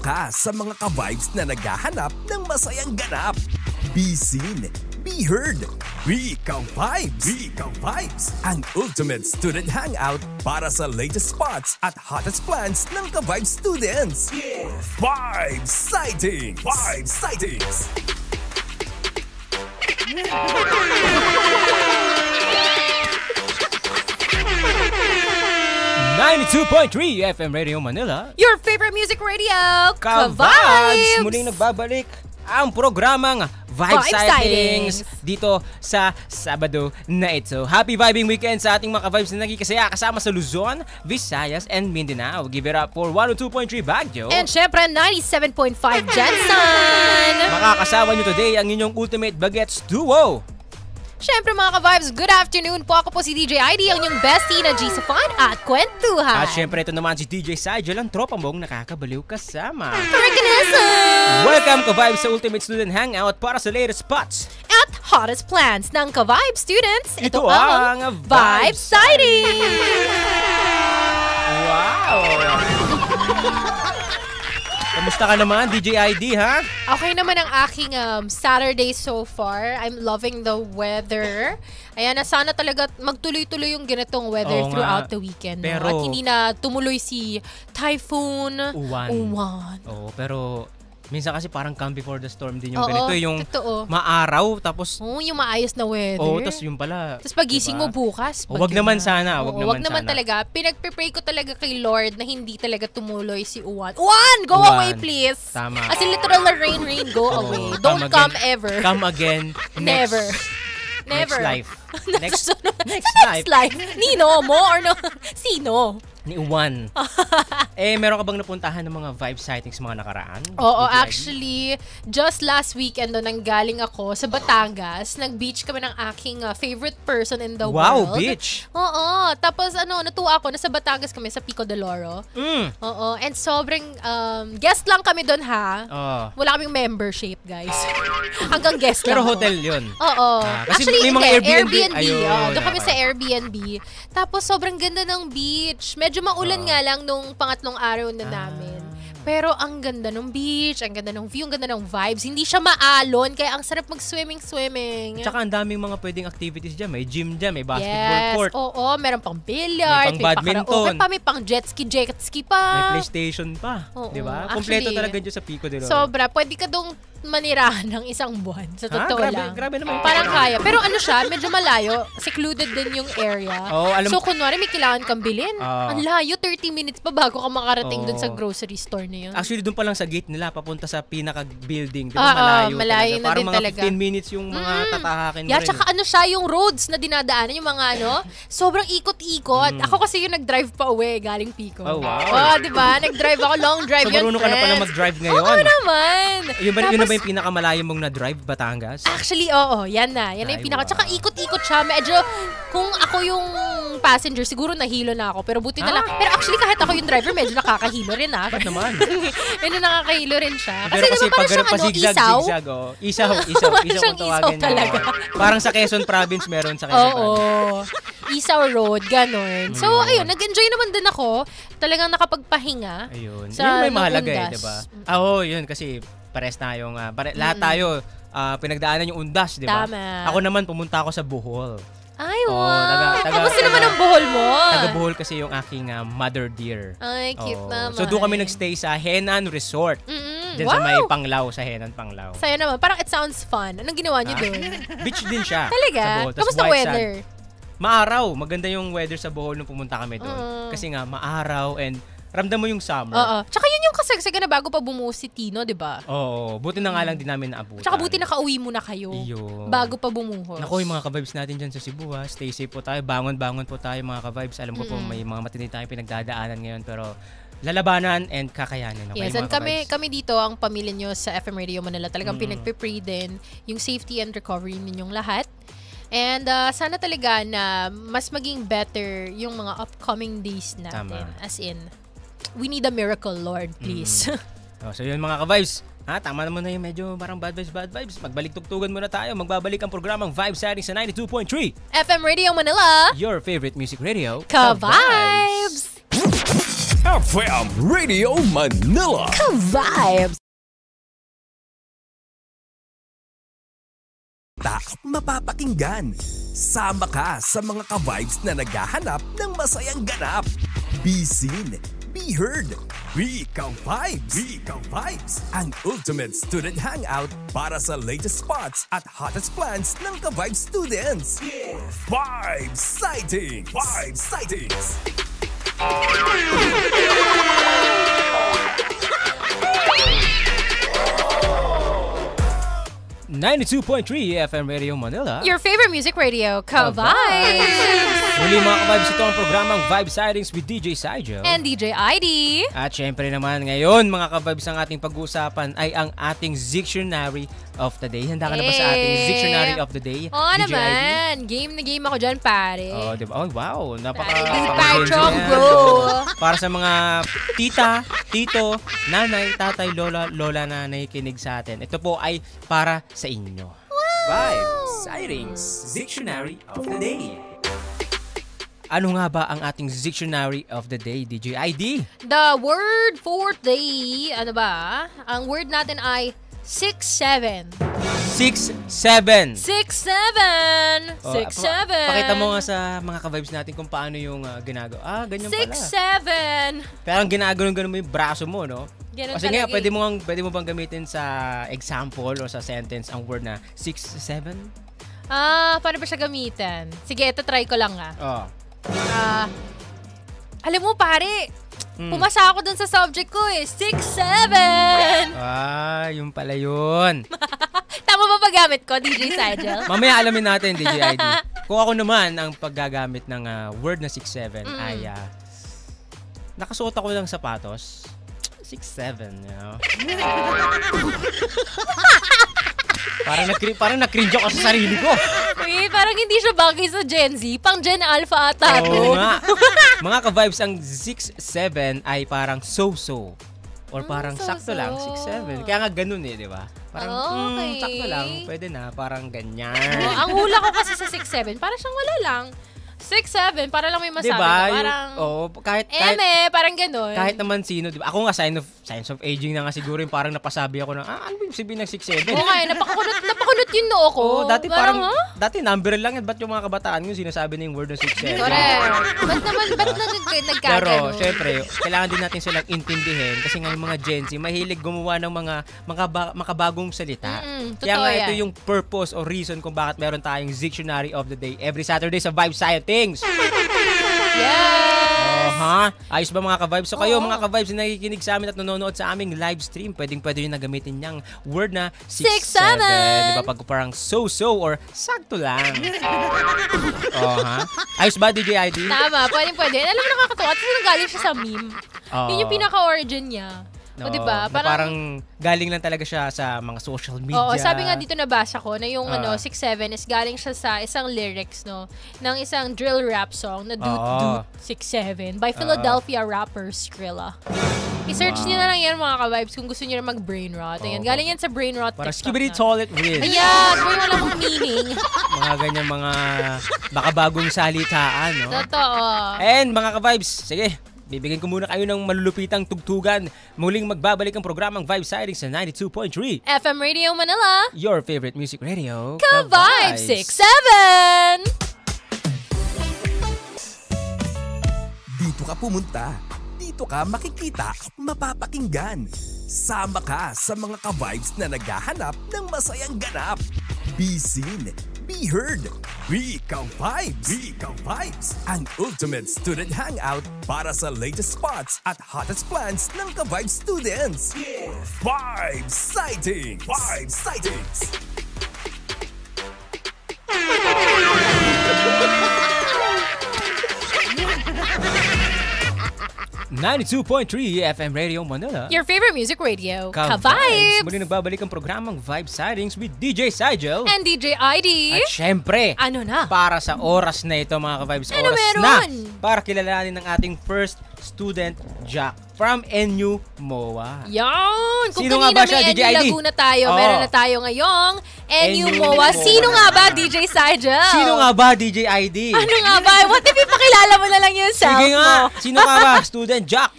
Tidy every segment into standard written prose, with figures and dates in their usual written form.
ka sa mga ka-vibes na naghahanap ng masayang ganap. Be seen, be heard, be ka-vibes. Be ka-vibes, ang ultimate student hangout para sa latest spots at hottest plans ng ka-vibes students. Vibes Sightings! Vibes Sightings! 92.3 FM Radio Manila. Your favorite music radio, Ka-Vibes! Muling nagbabalik ang programang Vibe Sightings dito sa Sabado na ito. Happy vibing weekend sa ating mga ka-vibes na nagkikasaya kasama sa Luzon, Visayas, and Mindanao. Give it up for 102.3 Baguio. And syempre 97.5 Jensen. Makakasama nyo today ang inyong ultimate bagets duo. Syempre mga ka-vibes, good afternoon po. Ako po si DJ ID, ang inyong bestie na G-Safan at Kwentuhan. At syempre ito naman si DJ Sigel, ang tropang mong nakakabaliw kasama. Freaking Welcome ka-vibes sa Ultimate Student Hangout para sa latest spots at hottest plans ng ka-vibe students. Ito ang Vibe Sighting! Wow! Kamusta ka naman, DJ ID, ha? Okay naman ang aking Saturday so far. I'm loving the weather. Ayan, sana talaga magtuloy-tuloy yung ganitong weather throughout the weekend. Pero, no? At hindi na tumuloy si Typhoon Uwan. Oo, pero minsan kasi parang calm before the storm din yung ganito. Yung totoo. maaraw, tapos yung maayos na weather. Oo, tapos yung pala. Tapos pagising mo bukas. Wag naman sana. Wag naman talaga. Pinagpipray ko talaga kay Lord na hindi talaga tumuloy si Uwan. Uwan! Go away, please! Tama. As in literal na rain, go away. Don't come ever. Come again. Never. Next life. Next life. Nino mo or no? Sino? Ni Uwan. Meron ka bang napuntahan ng mga vibe sightings mga nakaraan? Oo, actually, just last weekend nanggaling ako sa Batangas. Nag-beach kami ng aking favorite person in the world. Wow, beach! Oo. Tapos natuwa ako, nasa Batangas kami sa Pico de Loro. Oo. And sobrang guest lang kami doon, ha? Wala kaming membership, guys. Hanggang guest Pero lang. Pero hotel yun. Oo. Kasi actually, may mga Airbnb. Doon kami sa Airbnb. Tapos sobrang ganda ng beach. Medyo maulan nga lang nung pangatlong araw na namin. Pero ang ganda ng beach, ang ganda ng view, ang ganda ng vibes. Hindi siya maalon, kaya ang sarap mag-swimming. Tsaka ang daming mga pwedeng activities dyan. May gym dyan, may basketball court. Oo, meron pang billiard, may pang badminton. May pang jet ski pa. May PlayStation pa. Di ba? Kompleto talaga dyan sa Pico de Loro. Sobra. Pwede ka dong manirahan ng isang buwan. Sa totoo lang. Grabe naman. Parang kaya. Pero siya, medyo malayo. Secluded din yung area. So, kunwari, may kailangan kang bilhin. Ang layo, 30 minutes pa bago ka makarating dun sa grocery store na yun. Actually, dun pa lang sa gate nila, papunta sa pinaka-building. Diba, malayo. Malayo na parang din mga talaga. 15 minutes yung mga tatahakin mo rin. Tsaka siya, yung roads na dinadaanan, yung mga sobrang ikot-ikot. Ako kasi yung nag-drive pa uwi, galing Pico. Oh, wow. Diba? Nag-drive ako, long drive yun, marunong ka na pala mag-drive ngayon. Oo naman. Yun ba yung pinakamalayo mong na-drive, Batangas? Actually, oo. Yan na yung pinaka. Tsaka ikot-ikot siya. Medyo, kung ako yung passenger, siguro nahilo na ako. Pero buti na lang. Pero actually, kahit ako yung driver, medyo nakakahilo rin, ha? Ba't naman? Medyo nakakahilo rin siya. Pero kasi diba, pag isaw? Isaw kung tawagin talaga. Parang sa Quezon Province meron sa Quezon Province. Isaw Road, ganon. So, ayun, nag-enjoy naman din ako. Talagang nakapagpahinga. Ayun. Sa yun may mahalaga diba? Yun kasi pares tayong, lahat tayo pinagdaanan yung undas, diba? Tama. Ako naman pumunta ako sa Bohol. Ay, wow. Kamusta naman ang Bohol mo? Taga Bohol kasi yung aking mother dear. Ay, cute naman. So doon kami nagstay sa Henan Resort. Diyan sa may Panglao, sa Henan Panglao. Sa'yo naman. Parang it sounds fun. Anong ginawa niyo doon? Beach din siya. Talaga? Kamusta weather? Maaraw. Maganda yung weather sa Bohol nung pumunta kami doon. Kasi nga, maaraw and ramdam mo yung summer. Tsaka yun yung kasagsagan na bago pa bumuo si Tino, di ba? Oo. Buti na nga lang din namin naabutan. Tsaka buti nakauwi muna kayo. Iyo. Bago pa bumuhos. Naku, yung mga ka-vibes natin dyan sa Cebu, ha. Stay safe po tayo. Bangon-bangon po tayo, mga ka-vibes. Alam ko po may mga matindi tayong pinagdadaanan ngayon, pero lalabanan and kakayanin. Okay, yes, and kami dito, ang pamilya nyo sa FM Radio Manila, talagang pinagpipray din yung safety and recovery ninyong lahat. And sana talaga na mas maging better yung mga upcoming days natin. Tama. As in, we need a miracle, Lord, please. So yun mga ka-vibes. Tama naman na yung medyo parang bad vibes. Magbalik tugtugan muna tayo. Magbabalik ang programang Vibe Sightings sa 92.3 FM Radio Manila. Your favorite music radio. Ka-Vibes! FM Radio Manila. Ka-vibes! Mapapakinggan. Sama ka sa mga ka-vibes na naghahanap ng masayang ganap. Be seen, be heard, be ka-vibes. Be ka-vibes, ang ultimate student hangout para sa latest spots at hottest plans ng ka-vibes students. Vibes Sightings! Vibes Sightings! 92.3 FM Radio Manila. Your favorite music radio, Ka-vibes! Muli mga ka-vibes, ito ang programang Vibe Sightings with DJ Saijo. And DJ ID. At syempre naman ngayon mga ka-vibes, ang ating pag-uusapan ay ang ating Dictionary of the Day. Handa ka na ba sa ating Dictionary of the Day? Oo DJ naman. ID? Game na game ako dyan, pare. Oh, diba? Oh, wow. Parchong, bro. Para sa mga tita, tito, nanay, tatay, lola, na nakikinig sa atin. Ito po ay para sa inyo. Vibe Sightings Dictionary of the Day. Ano nga ba ang ating Dictionary of the Day, DJ ID? The word for day, ano ba? Ang word natin ay 6'7". 6'7". 6'7". 6'7". Pakita mo nga sa mga ka-vibes natin kung paano yung ginagawa. Ganyan pala. 6'7". Pero ang ginaganon mo yung braso mo, no? Ganun Kasi nga, talaga pwede mo bang gamitin sa example o sa sentence ang word na 6'7"? Paano ba siya gamitin? Sige, ito try ko lang Oh. Alam mo pare, pumasa ako dun sa subject ko 6'7". Yung pala yun. Tama ba paggamit ko, DJ Sajel? Mamaya alamin natin, DJ ID. Kung ako naman, ang paggagamit ng word na 6'7" ay nakasuot ako ng sapatos. 6'7", you know? Parang na-cringe ako sa sarili ko. Uy, parang hindi siya bagay sa Gen Z. Pang Gen Alpha ata to. Oo nga. Mga ka-vibes, ang 6'7" ay parang so-so. Or parang sakto lang, 6'7". Kaya nga ganun di ba? Parang, okay. Sakto lang, pwede na, parang ganyan. Ang hula ko kasi sa 6'7", parang siyang wala lang. 6'7", para lang may masabi diba? ka. Parang, kahit parang ganun. kahit naman sino, diba? Ako nga, signs of aging na nga siguro yung parang napasabi ako na, ano yung sabihin ng 6'7"? Oo nga, napakunot yung noo ko. Dati parang, dati number lang yan. Ba't yung mga kabataan yung sinasabi na yung word ng 6'7"? Correct. Ba't nagkagano? Pero, syempre, kailangan din natin silang intindihin kasi nga yung mga Gen Z, mahilig gumawa ng mga makabagong salita. Kaya nga ito yung purpose o reason kung bakit meron tayong Dictionary of the Day every Saturday sa Vibe Sightings. Yes! Ayos ba mga ka-vibes? So kayo mga ka-vibes na nakikinig sa amin at nanonood sa aming live stream, pwede nyo na gamitin niyang word na 6'7". Diba? Pag parang so-so or sakto lang. Ayos ba, DJ ID? Tama, pwede. Alam mo, nakakatawa. Kasi nanggaling siya sa meme. Yun yung pinaka-origin niya. O diba? Parang galing lang talaga siya sa mga social media. Oo, sabi nga dito nabasa ko na yung 6'7" is galing siya sa isang lyrics, no, ng isang drill rap song na Doot 6'7" by Philadelphia rapper Skrilla. I-search niyo na lang yan mga ka-vibes kung gusto niyo na mag-brain rot. Ayan, galing yan sa brain rot para TikTok skibidi na. toilet rinse. Ayan, wala akong meaning. Mga ganyan mga baka bagong salitaan, no? Totoo. And mga ka-vibes, sige, bibigyan ko muna kayo ng malulupitang tugtugan. Muling magbabalik ang programang Vibe Sightings sa 92.3 FM Radio Manila. Your favorite music radio. Ka-Vibe 6'7". Dito ka pumunta. Dito ka makikita, mapapakinggan. Sama ka sa mga ka-vibes na naghahanap ng masayang ganap. Be seen, be heard, be ka-vibes. Be ka-vibes, ang ultimate student hangout para sa latest spots at hottest plans ng ka-vibes students. Vibe Sightings! Vibe Sightings! 92.3 FM Radio Manila. Your favorite music radio, Ka-Vibes. Ka-Vibes. Muli nagbabalik ang programang Vibe Sightings with DJ Sijel. And DJ ID. At syempre, Ano na? para sa oras na ito mga ka-vibes, Ano oras meron? na para kilalanin ng ating first student, Jack, from NU MOA. Yan! Kung Sino nga kanina ba siya, may DJ NU ID? Laguna tayo, Oo. meron na tayo ngayong NU NU MOA. MOA. Sino nga ba, DJ Sijel? Sino nga ba, DJ ID? Ano nga ba? What if ipakilala mo na lang yung self Sige nga, mo? sino nga ba, student Jack?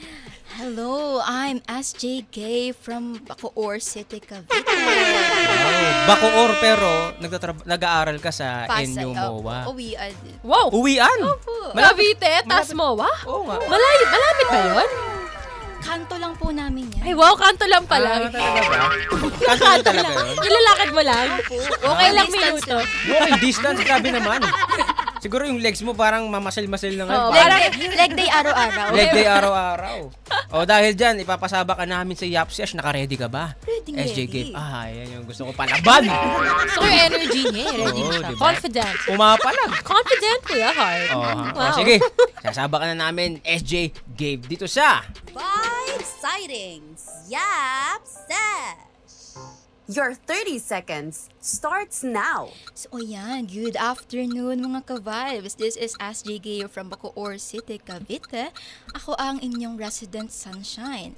Hello, I'm SJ Gay from Bacoor City, Cavite. Bacoor pero nag-aaral ka sa Pasay, NU MOA. Uwian. Wow! Uwian? Opo. Cavite, tas MOA? Oo nga. Malapit ba yun? Kanto lang po namin yan. Ay, wow, kanto lang pala. Talaga ba? Kanto lang talaga yun? Ilalakad mo lang? Okay lang Distance minuto. Walking distance, grabe naman. Siguro yung legs mo parang mamasil-masil na nga. Oo, Leg day araw-araw. Leg day araw-araw. O dahil dyan, ipapasaba ka namin sa Yapsesh. Naka-ready ka ba? Ready. SJ Gabe. Yan yung gusto ko palaban. Gusto ko yung energy niya. Ready Oo, na siya. diba? Confident. Pumapalag. Confident, Kuya Heart. O sige, sasaba ka na namin, SJ Gabe, dito sa... Vibe Sightings. Yap Sesh. Your 30 seconds starts now. So, yan. Good afternoon, mga ka-vibes. This is SJ Gayo from Bacoor City, Cavite. Ako ang inyong resident sunshine.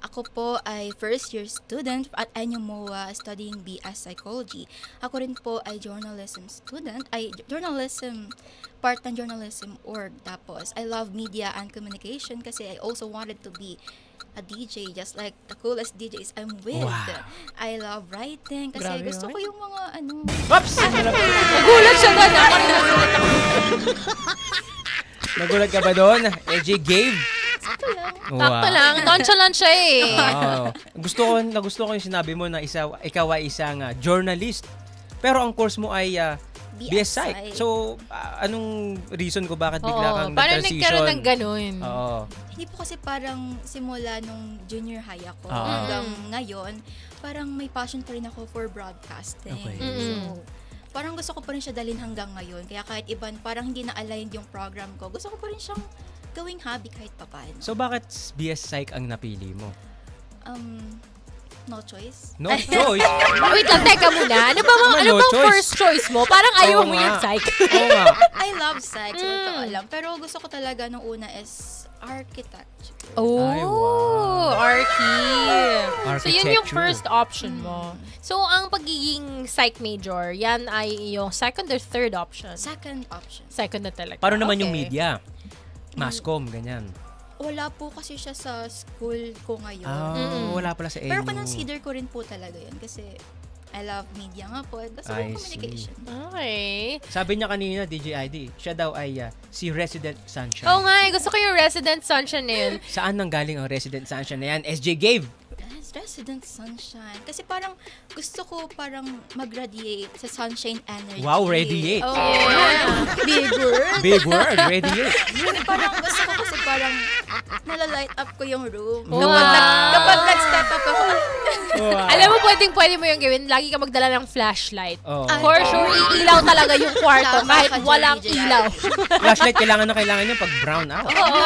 Ako po ay first-year student at NU MOA studying BS Psychology. Ako rin po ay journalism student, part ng journalism org. Tapos, I love media and communication kasi I also wanted to be a DJ, just like the coolest DJs I'm with. Wow. I love writing kasi Grabe gusto ko naman. yung mga Oops! Nagulat siya doon. Nagulat ka ba doon? SJ Gabe? Takto lang. Nonchalant siya eh. Wow. Gusto ko yung sinabi mo na ikaw ay isang journalist. Pero ang course mo ay BS Psych. So, anong reason ko bakit bigla kang parang nag-transition? nagkaroon ng ganun. Oo. Hindi po kasi parang simula nung junior high ako Ah. hanggang ngayon, parang may passion pa rin ako for broadcasting. Okay. So, parang gusto ko pa rin siya dalhin hanggang ngayon. Kaya kahit iban, parang hindi na-aligned yung program ko. Gusto ko pa rin siyang gawing hobby kahit papaano. So, bakit BS Psych ang napili mo? No choice. No choice? Wait lang, teka muna. Ano bang No choice. first choice mo? Parang ayaw Oo mo nga. yung psych. Oo nga. I love psych, so totoo lang. Pero gusto ko talaga nung una is architecture. Ay, wow. So, yun yung Architecture. first option mo. So, ang pagiging psych major, yan ay yung second or third option? Second option. Second na talaga. Paano naman yung Okay. media? Masscom, ganyan. Wala po kasi siya sa school ko ngayon. Wala pala sa NU. Pero consider ko rin po talaga yun kasi I love media nga po. Gusto ko I yung communication. Okay. Sabi niya kanina, DJ ID, siya daw ay si Resident Sunshine. Oo nga, gusto ko yung resident sunshine na yun. Saan nang galing ang Resident Sunshine na yan? SJ Gabe. Yes, resident sunshine. Kasi parang gusto ko parang mag-radiate sa sunshine energy. Wow, radiate. Oh, yeah. Big word. Big word, radiate. Yun, parang gusto ko kasi parang nalalight up ko yung room. Wow. Kapag nag-step up ako, Alam mo, pwede mo yung gawin. Lagi ka magdala ng flashlight. Oh. For sure, iilaw talaga yung kwarto Tama kahit ka dyan, walang DJ. ilaw. Flashlight, kailangan yan pag brown out. Oo.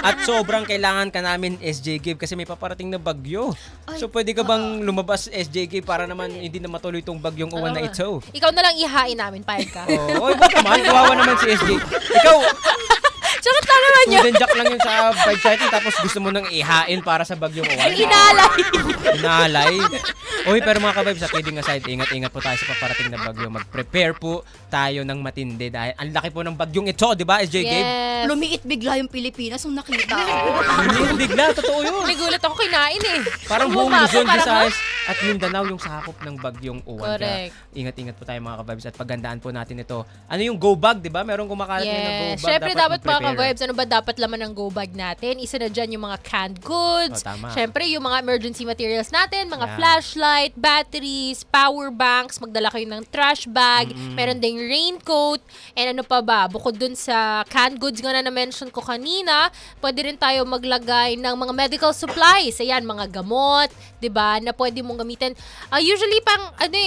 At sobrang kailangan ka namin, SJ Gabe, kasi may paparating na bagyo. Ay, So, pwede ka bang lumabas, SJ Gabe, para naman hindi na matuloy itong bagyong uwan na ito? Ikaw na lang ihain namin, payag ka. Oh, ba't naman? Kawawa naman si SJ. Ikaw, Charot lang naman yun. student jack lang yun sa vibe sighting, tapos gusto mo nang ihain para sa bagyong uwan. Inalay. Inalay. Uy, pero mga ka-vibes, sa kidding aside, ingat-ingat po tayo sa paparating na bagyo. Mag-prepare po tayo ng matindi dahil ang laki po ng bagyong ito, di ba, SJ Gabe? Yes. lumiit bigla yung Pilipinas nung nakita ko. Hindi bigla, totoo yun. Nagulat ako kinain eh. Parang buong Bumaba, Luzon, parang- Visayas at Mindanao yung sakop ng bagyong uwan. Correct. Kaya ingat-ingat po tayo mga ka-vibes at pagandaan po natin ito. Ano yung go bag, di ba? Merong kumakalat ngayon na go Yes. bag. Syempre dapat mga mag-prepare. ka-vibes, ano ba dapat laman ng go bag natin? Isa na dyan yung mga canned goods. Oh, tama. Syempre yung mga emergency materials natin, mga Yeah. flashlight, batteries, power banks, magdala kayo ng trash bag, meron ding raincoat, and ano pa ba? Bukod dun sa canned goods nga na na-mention ko kanina, pwede rin tayo maglagay ng mga medical supplies. Ayan, mga gamot, 'di ba? Na pwede mong gamitin. Usually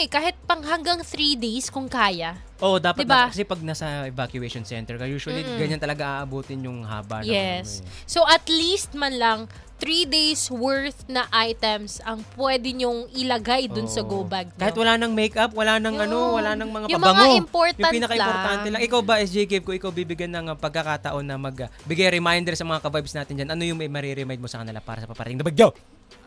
kahit pang hanggang 3 days kung kaya. Oo, dapat Diba? kasi pag nasa evacuation center ka, usually ganyan talaga aabutin yung haba. ng Yes. ano eh. So at least man lang 3 days worth na items ang pwede nyong ilagay dun sa Oo. go bag nyo. Kahit wala nang makeup, wala nang Yung- wala nang mga yung pabango. mga important Yung pinaka-importante lang. lang. Ikaw ba, SJ Gabe, kung ikaw bibigyan ng pagkakataon na magbigay reminder sa mga ka-vibes natin dyan, ano yung may mariremind mo sa kanila para sa paparating na bagyo?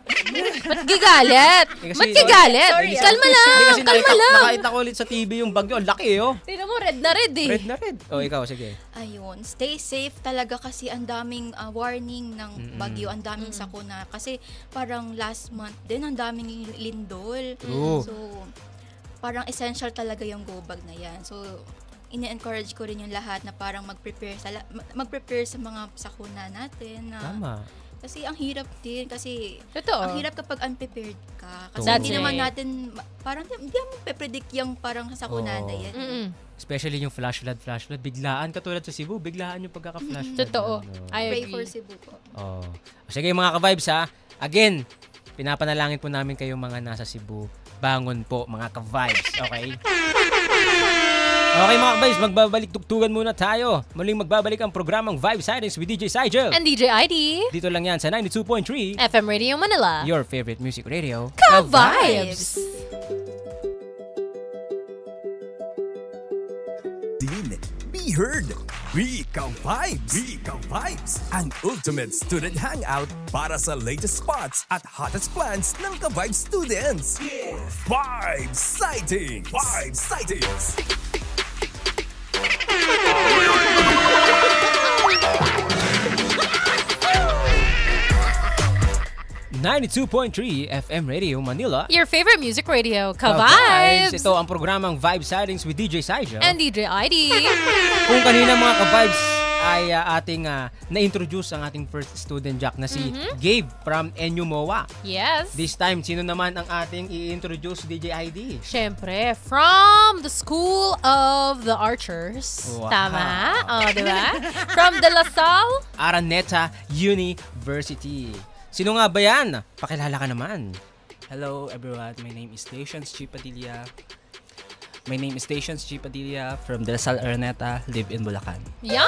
Ba't gigalit? Ba't gigalit? Kalma lang, Hindi kasi kalma lang. nakita ko ulit sa TV yung bagyo. Ang laki, oh. Tignan mo, red na red eh. Red na red. Oh, ikaw, sige. Ayun, stay safe talaga kasi ang daming warning ng bagyo, ang daming sakuna. Kasi parang last month din, ang daming lindol. True. So, parang essential talaga yung go bag na yan. So, ini-encourage ko rin yung lahat na parang mag-prepare sa mga sakuna natin. Tama. Kasi ang hirap din, kasi Totoo. ang hirap kapag unprepared ka. Kasi That's hindi it. naman natin, parang hindi naman pe-predict yung parang sakuna na yan. Mm-mm. Especially yung flash flood. Biglaan, katulad sa Cebu, biglaan yung pagkaka-flash flood. Totoo. Ano. I Pray agree. for Cebu po. Oh. Sige mga ka-vibes ha. Again, pinapanalangin po namin kayong mga nasa Cebu. Bangon po mga ka-vibes. Okay? Okay mga ka-vibes, magbabalik tugtugan muna tayo. Muling magbabalik ang programang Vibe Sightings with DJ Sigel. And DJ ID, Dito lang yan sa 92.3, FM Radio Manila. your favorite music radio. Ka-Vibes! Din, be heard. Wika Vibes. Wika Vibes. Ang ultimate student hangout para sa latest spots at hottest plans ng Ka-Vibes students. Vibe Sightings. Vibe Sightings. 92.3 FM Radio Manila. Your favorite music radio, Ka-Vibes. Ka-Vibes! Ito ang programang Vibe Sightings with DJ Sigel. And DJ ID. Kung kanina mga ka-vibes ay ating na-introduce ang ating first student Jack na si Gabe from NU MOA. Yes. This time, sino naman ang ating i-introduce DJ ID? Siyempre, from the School of the Archers. Wow. Tama? O, diba? From De La Salle. Araneta University. Sino nga ba yan? Pakilala ka naman. Hello everyone, my name is Stations G. Padilla. From De La Salle, Araneta, live in Bulacan. Yan!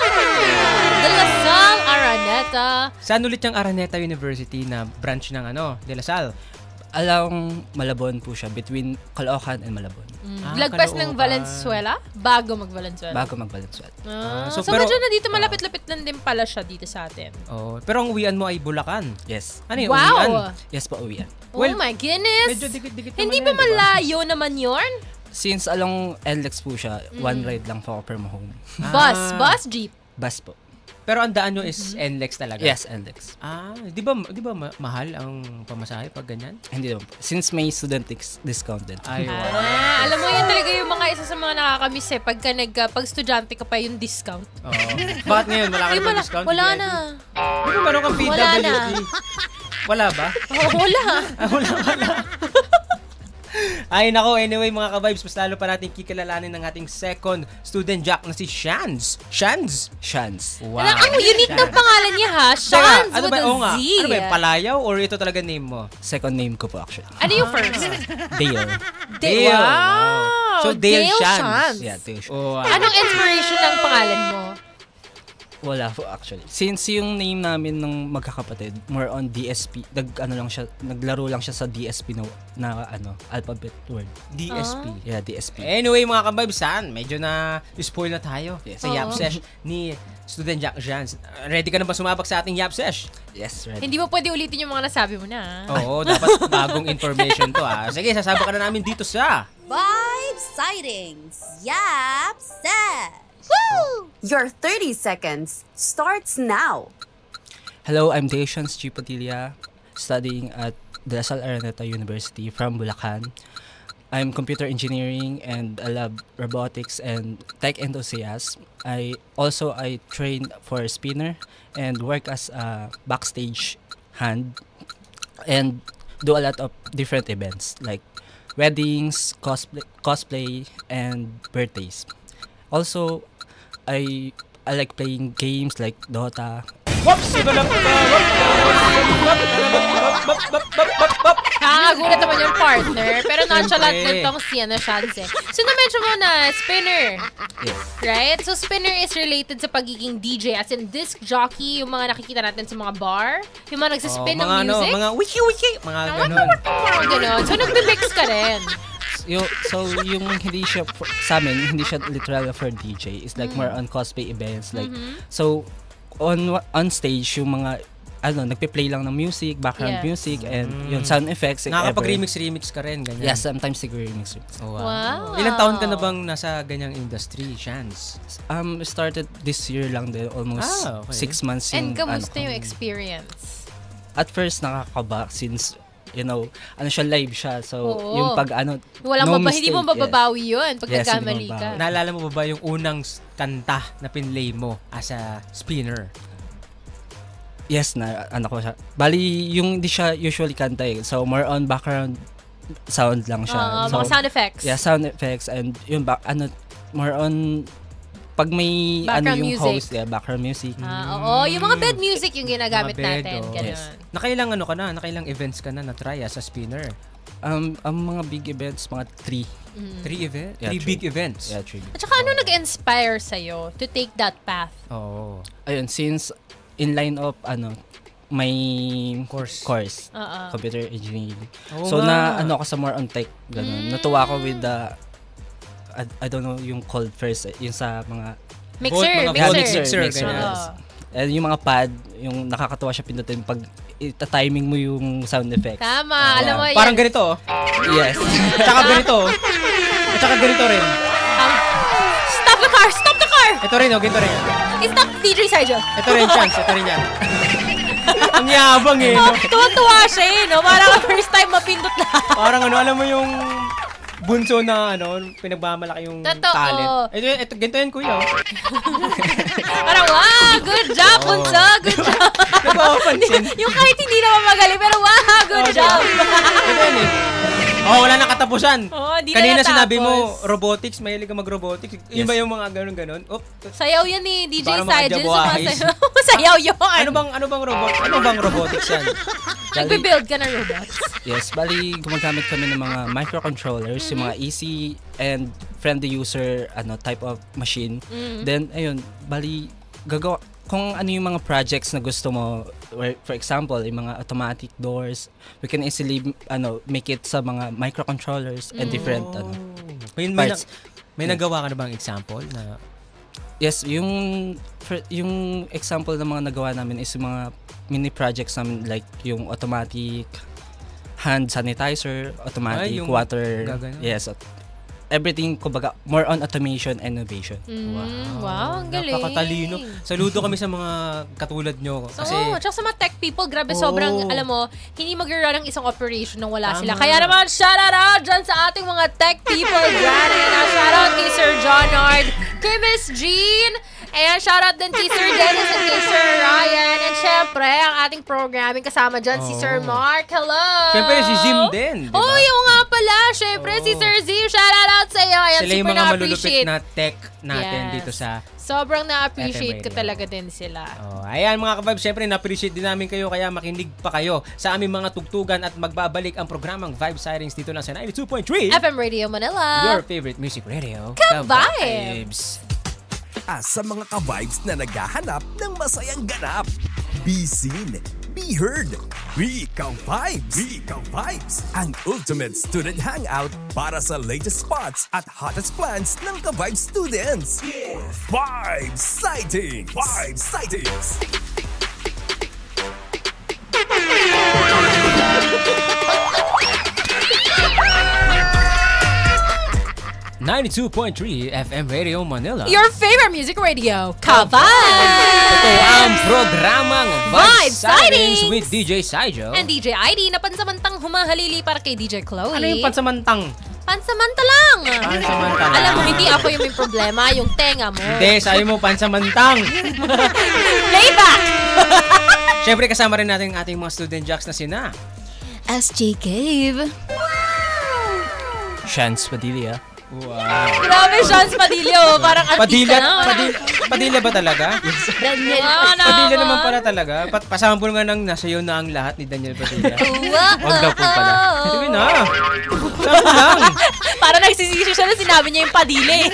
De La Salle, Araneta. Saan ulit yung Araneta University na branch ng De La Salle? Along Malabon po siya, between Caloocan and Malabon. Lagpas ng Caloocan. Valenzuela? Bago mag-Valenzuela. Bago mag-Valenzuela. So pero- medyo na dito, malapit-lapit lang din pala siya dito sa atin. Oh, pero ang uwian mo ay Bulacan. Yes. Ano yung Wow! uwian? Yes po, uwian. Well, oh my goodness! Medyo dikit-dikit Hindi naman ba yan, diba? malayo naman yun? Since along NLEX po siya, one ride lang po ako per home. Bus, jeep. Bus po. Pero ang daan nyo is NLEX talaga? Yes, NLEX. Di ba mahal ang pamasahe pag ganyan? Hindi naman po. Since may student discount din. Ay, wow. Alam mo yan talaga yung mga isa sa mga nakakamiss pag pag estudyante ka pa yung discount. Oo. Bakit ngayon? Wala ka na ba discount? Wala DJ? na. Di ba meron kang Wala PWD? na. Wala ba? Oh, wala. Wala. Ay nako, anyway mga ka-vibes, mas lalo pa natin kikilalanin ng ating second student Jack na si Shans. Shans? Shans. Wow. Ang unique ng pangalan niya ha. Teka, Shans ano with ba? a Oo Z. nga. Ano ba? Palayaw or ito talaga name mo? Second name ko po actually. Ano yung first? Dale. Dale. Wow. So, Dale Shans. Yeah, Dale Shans. Oh, Anong inspiration ng pangalan mo? Wala po actually. Since yung name namin ng magkakapatid, more on DSP, naglaro lang siya sa DSP na alphabet word. DSP. Yeah, DSP. Anyway mga ka-vibes, medyo na spoil na tayo Yes. sa Yap Sesh ni student Jack Shans. Ready ka na ba sumabak sa ating Yap Sesh? Yes, ready. Hindi mo pwede ulitin yung mga nasabi mo na. Oo, dapat bagong information to Sige, sasabak ka na namin dito sa Vibe Sightings. Yap Sesh. Woo! Your 30 seconds starts now. Hello, I'm Stations G. Padilla, studying at De La Salle Araneta University from Bulacan. I'm computer engineering and I love robotics and tech enthusiast. I train for spinner and work as a backstage hand and do a lot of different events like weddings, cosplay and birthdays. Also, I like playing games like Dota. Nakakagulat naman yung partner. Pero nonchalant Siyempre. nitong si Shans eh. So, na-mention mo na, spinner. Yes. Right? So, spinner is related sa pagiging DJ. As in, disc jockey, yung mga nakikita natin sa mga bar. Yung mga nagsispin ng mga music. mga wiki, mga ganun. Mga ganon. So, nagbe-mix ka rin. Yung hindi siya sa amin, hindi siya literal for DJ. It's like more on cosplay events like so on stage yung mga nagpe-play lang ng music, background Yes. music, and yung sound effects. if ever. Nakakapag-remix ka rin, ganyan. Yeah, sometimes remix. Oh, Wow. Ilang taon ka na bang nasa ganyang industry, Chance? Started this year lang din, almost Ah, okay. 6 months And yung kamusta ko. yung experience? At first nakakaba since siya live siya. So Oo. yung pag Hindi mo mababawi yun pag Yes, nagkamali hindi ka. mababawi. Naalala mo ba yung unang kanta na pinlay mo as a spinner? Yes, na ko siya. Bali, yung di siya usually kanta eh. So more on background sound lang siya. So, Mga sound effects. yeah, sound effects and yung more on pag may Background yung music. host, background music. Oo, yung mga bed music yung ginagamit Mga bed, natin. oh. Ganun. Yes. Nakailang nakailang events ka na na-try as a spinner? Ang mga big events, mga 3. 3 events? Yeah, 3 true. big events? Yeah, 3. At saka ano nag-inspire sa'yo to take that path? Oo. Ayun, since in line of may Course. Oo. computer engineering. Oo So nga. na ako sa more on tech ganun. Natuwa ako with the I don't know yung called first yung sa mga Mixer, Mga mixer. mixer, ganyan. Oo. and yung mga pad, yung nakakatuwa siya pindutin pag ita-timing mo yung sound effects. Tama, alam mo yan. Parang ganito, oh. Yes. Tsaka ganito, oh. At saka ganito rin. Stop the car! Stop the car! Ito rin, oh. Ganito rin. Stop DJ Sergio. Ito rin, Chance. Ito rin yan. Ang yabang eh, no? Tuwa siya eh, no? Parang first time mapindot na. Parang alam mo yung bunso na pinagmamalaki yung Totoo. talent. Ito, ganito yan, kuya. Oh. Parang, wow, good job, bunso, good job. Nagpapansin. Yung kahit hindi naman magaling, pero wow, good job. Ito yan eh. Oh, wala nang katapusan. Di na Kanina natapos. sinabi mo, robotics, mahilig ka mag-robotics. Yun Yes. ba yung mga ganun-ganun? Oh, Sayaw yan eh, DJ Para mga Sergio. jabuahis. Sayaw yun. ano bang robotics yan? Nagbe-build ka ng robots. Yes, bali gumagamit kami ng mga microcontrollers, yung mga easy and friendly user type of machine. Then ayun, bali gagawa kung ano yung mga projects na gusto mo, for example, yung mga automatic doors, we can easily make it sa mga microcontrollers and different parts. May nagawa ka na bang example na Yes, yung example ng mga nagawa namin is yung mga mini projects namin like yung automatic hand sanitizer, automatic yung water. gagano? Yes, everything kumbaga more on automation and innovation. Wow, ang galing. Napakatalino. Saludo kami sa mga katulad nyo. Kasi, Tsaka sa mga tech people, grabe Oo. sobrang, alam mo, hindi mag-run ng isang operation nang wala Tama. sila. Kaya naman, shout out dyan sa ating mga tech people dyan. Ayan, shout out kay Sir John Nard, kay Miss Jean, and shout out din kay Sir Dennis and kay Sir Ryan. And syempre, ang ating programming kasama dyan, si Sir Mark. Hello! syempre si Zim din. Diba? Oh, yung nga pala. Syempre, si Sir Zim. Shout out sa iyo. Ayan, Sila yung super mga malulupit na-appreciate. na tech natin Yes. dito sa Sobrang na-appreciate ko FM radio. talaga din sila. Ayan mga ka-vibes, syempre na-appreciate din namin kayo kaya makinig pa kayo sa aming mga tugtugan at magbabalik ang programang Vibe Sightings dito lang sa 92.3 FM Radio Manila. Your favorite music radio. Ka-vibes! Sa mga ka-vibes na naghahanap ng masayang ganap. Be seen, be heard, be ka-vibes. Be ka-vibes, ang ultimate student hangout para sa latest spots at hottest plans ng ka-vibes students. Vibe Sightings! Vibe Sightings! .3 FM Radio Manila. Your favorite music radio, Ka-vibes! Ito ang programang Vibe Vibe Sightings Sightings with DJ Saijo. And DJ ID na pansamantang humahalili para kay DJ Chloe. Ano yung pansamantang? Pansamantalang! Pansamantang. Alam mo, hindi ako yung may problema, yung tenga mo. Hindi, sabi mo pansamantang. Playback! Siyempre kasama rin natin ang ating mga student jocks na sina. SJ Cave. Chance Padilla. Wow. Grabe, Sean Padilla. Parang artista na. Padilla ba talaga? Daniel. Padilla naman pala talaga. Pasama po nga ng nasa iyo na ang lahat ni Daniel Padilla. Wag daw po pala. Sige na. Sabi lang. Parang nagsisisi siya na sinabi niya yung Padilla eh.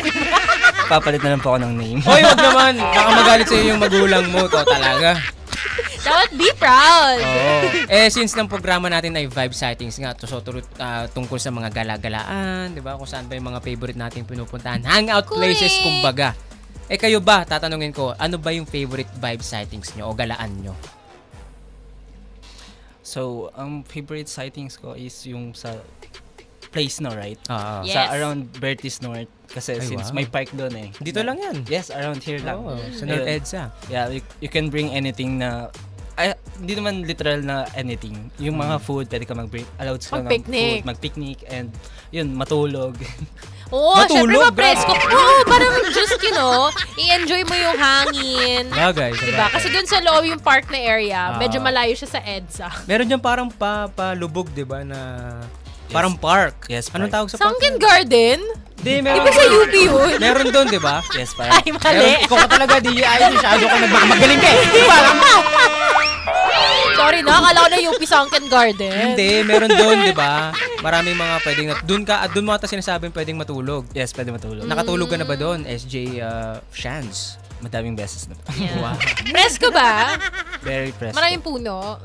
Papalit na lang po ako ng name. Hoy, wag naman. Baka magalit sa iyo yung magulang mo. To talaga. Dapat be proud. Oo. Since ng programa natin ay Vibe Sightings nga, tungkol sa mga gala-galaan, di ba? Kung saan ba yung mga favorite natin pinupuntahan. Hangout places, Correct. kumbaga. Kayo ba, tatanungin ko, ano ba yung favorite Vibe Sightings nyo o galaan nyo? So, ang favorite sightings ko is yung sa place, no, right? Yes. Sa around Bertis North. Kasi Ay, since wow. may park doon eh. Dito lang yan. Yes, around here lang. Sa North Ayun. EDSA. Yeah, you can bring anything na hindi naman literal na anything. Yung mga food, pwede ka mag-bring, allowed ka ng Mag-picnic. food, mag-picnic, and yun, matulog. Oo, syempre Matulog, ma-presko. Oo, parang just, i-enjoy mo yung hangin. Bagay. Diba? Kasi dun sa loob yung park na area, medyo malayo siya sa EDSA. Meron dyan parang palubog, di ba, na parang park. Yes, Anong park. tawag sa park? Sunken Garden? Di, Di meron. ba sa UP yun? Meron doon, di ba? Yes, parang. Ay, mali. Ikaw ka talaga, DJI. Masyado ka nagmakamagaling ka eh. Di ba? Sorry na, akala ko na UP Sunken Garden. Hindi, meron doon, di ba? Maraming mga pwedeng, doon mo ata sinasabing pwedeng matulog. Yes, pwede matulog. Nakatulog ka na ba doon, SJ Shans? Madaming beses na. Wow. Presko ba? Very pressed. Maraming puno.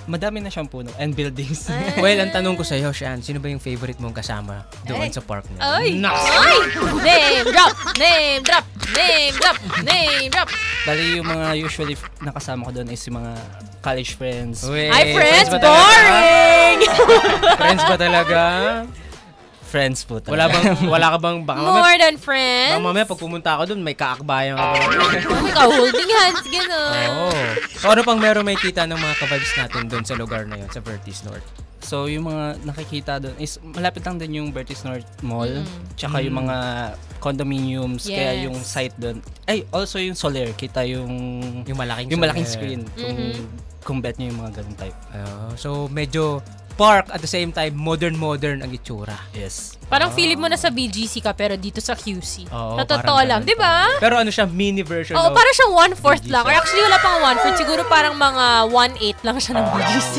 Madami na siyang puno and buildings. Well, ang tanong ko sa'yo, Shan, sino ba yung favorite mong kasama doon sa park na? Ay! Naks! Ay! Name drop! Name drop! Name drop! Name drop! Bali yung mga usually nakasama ko doon is yung mga college friends. Uy, Ay, friends! ba talaga? Boring! Friends ba talaga? Friends po talaga. Wala ka bang, baka More than friends? mamaya pag pumunta ako doon, may kaakbayan ka ba? May ka-holding hands, gano'n. Oo. So ano pang meron may kita ng mga ka-vibes natin doon sa lugar na yun, sa Vertis North? So yung mga nakikita doon is malapit lang din yung Bertis North Mall. Tsaka yung mga condominiums. Yes. Kaya yung site doon. Ay, also yung Soler. Kita yung malaking screen. Kung bet nyo yung mga ganun type. So medyo park at the same time modern ang itsura. Yes. Parang feeling mo na sa BGC ka pero dito sa QC. Oo, Sa totoo parang lang, ganun di ba? Pero ano siya, mini version Oo, of parang siyang 1/4 BGC. lang. Or actually, wala pang 1/4. Siguro parang mga 1/8 lang siya ng BGC.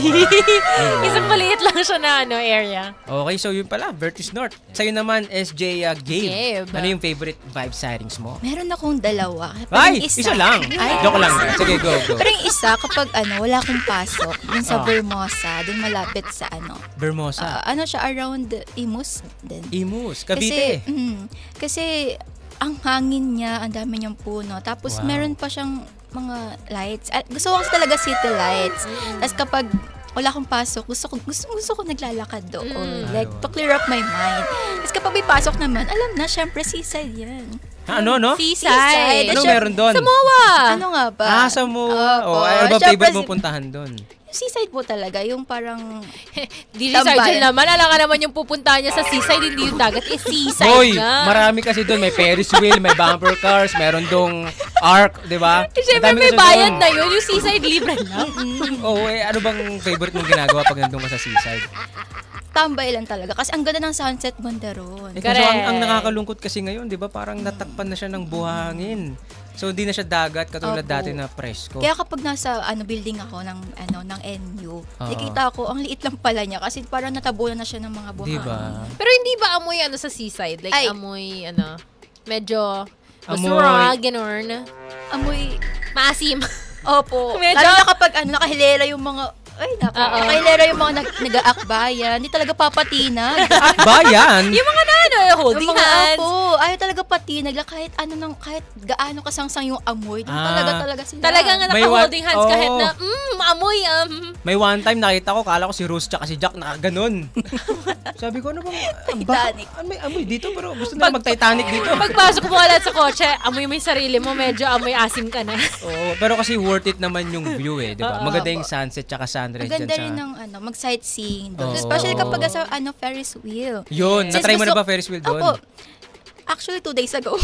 Isang maliit lang siya na area. Okay, so yun pala, Vertis North. Sa'yo naman, SJ Gabe. Gabe. Ano yung favorite vibe sightings mo? Meron akong dalawa. Pero Ay, yung isa lang. Ay, Joke lang. Sige, go. Pero yung isa, kapag wala akong pasok, dun sa Vermosa, dun malapit sa Bermosa. ano siya, around Imus din. Imus, Cavite. Kasi ang hangin niya, ang dami niyang puno. Tapos Wow. meron pa siyang mga lights. Gusto ko kasi talaga city lights. Tapos kapag wala akong pasok, gusto ko naglalakad doon. Like, to clear up my mind. Tapos kapag may pasok naman, alam na, syempre seaside yan. Ano? Seaside. Ano meron doon? Samoa. Ano nga ba? Samoa. Opo. Ano ba Syempre, favorite mo puntahan doon? Yung seaside po talaga, yung parang... DJ Sergeant naman, alam ka naman yung pupuntahan niya sa seaside, hindi yung dagat. Seaside Hoy, nga. marami kasi doon. May Ferris wheel, may bumper cars, meron dong arc, di ba? Siyempre Ang dami may kasi bayad doon. na yun. Yung seaside libre lang. Ano bang favorite mong ginagawa pag nandun ka sa seaside? tambay lang talaga. Kasi ang ganda ng sunset banda ron. Kaso ang nakakalungkot kasi ngayon, di ba, parang natakpan na siya ng buhangin. So hindi na siya dagat katulad Opo. dati na presko. Kaya kapag nasa building ako ng NU, nakikita ko ang liit lang pala niya kasi parang natabunan na siya ng mga buhangin. Diba? Pero hindi ba amoy sa seaside? Like Ay. amoy medyo Amoy. basura, ganun. Amoy, Maasim. opo. Medyo- Lalo na kapag nakahilera yung mga, nakahilera yung mga nag-aakbayan, hindi talaga papatinag. Bayan! Yung mga holding Yung mga hands. apo, ayaw talaga patinag lang kahit kahit gaano kasangsang yung amoy, doon talaga sila. Talagang May naka-holding hands oh. kahit na, amoy, May one time nakita ko, kala ko si Rose tsaka si Jack nakaganon. Sabi ko, ano bang, Titanic. may amoy dito pero gusto na mag-Titanic dito. Pagpasok mo ulit sa kotse, amoy mo yung sarili mo, medyo amoy asim ka na. Oo, pero kasi worth it naman yung view di ba? Maganda yung sunset tsaka sunrise Maganda dyan rin sa... ng mag-sightseeing doon. Oo. Especially kapag sa Ferris wheel. Yun, Since na-try mo na gusto- ba Ferris wheel doon? Opo. Actually, 2 days ago.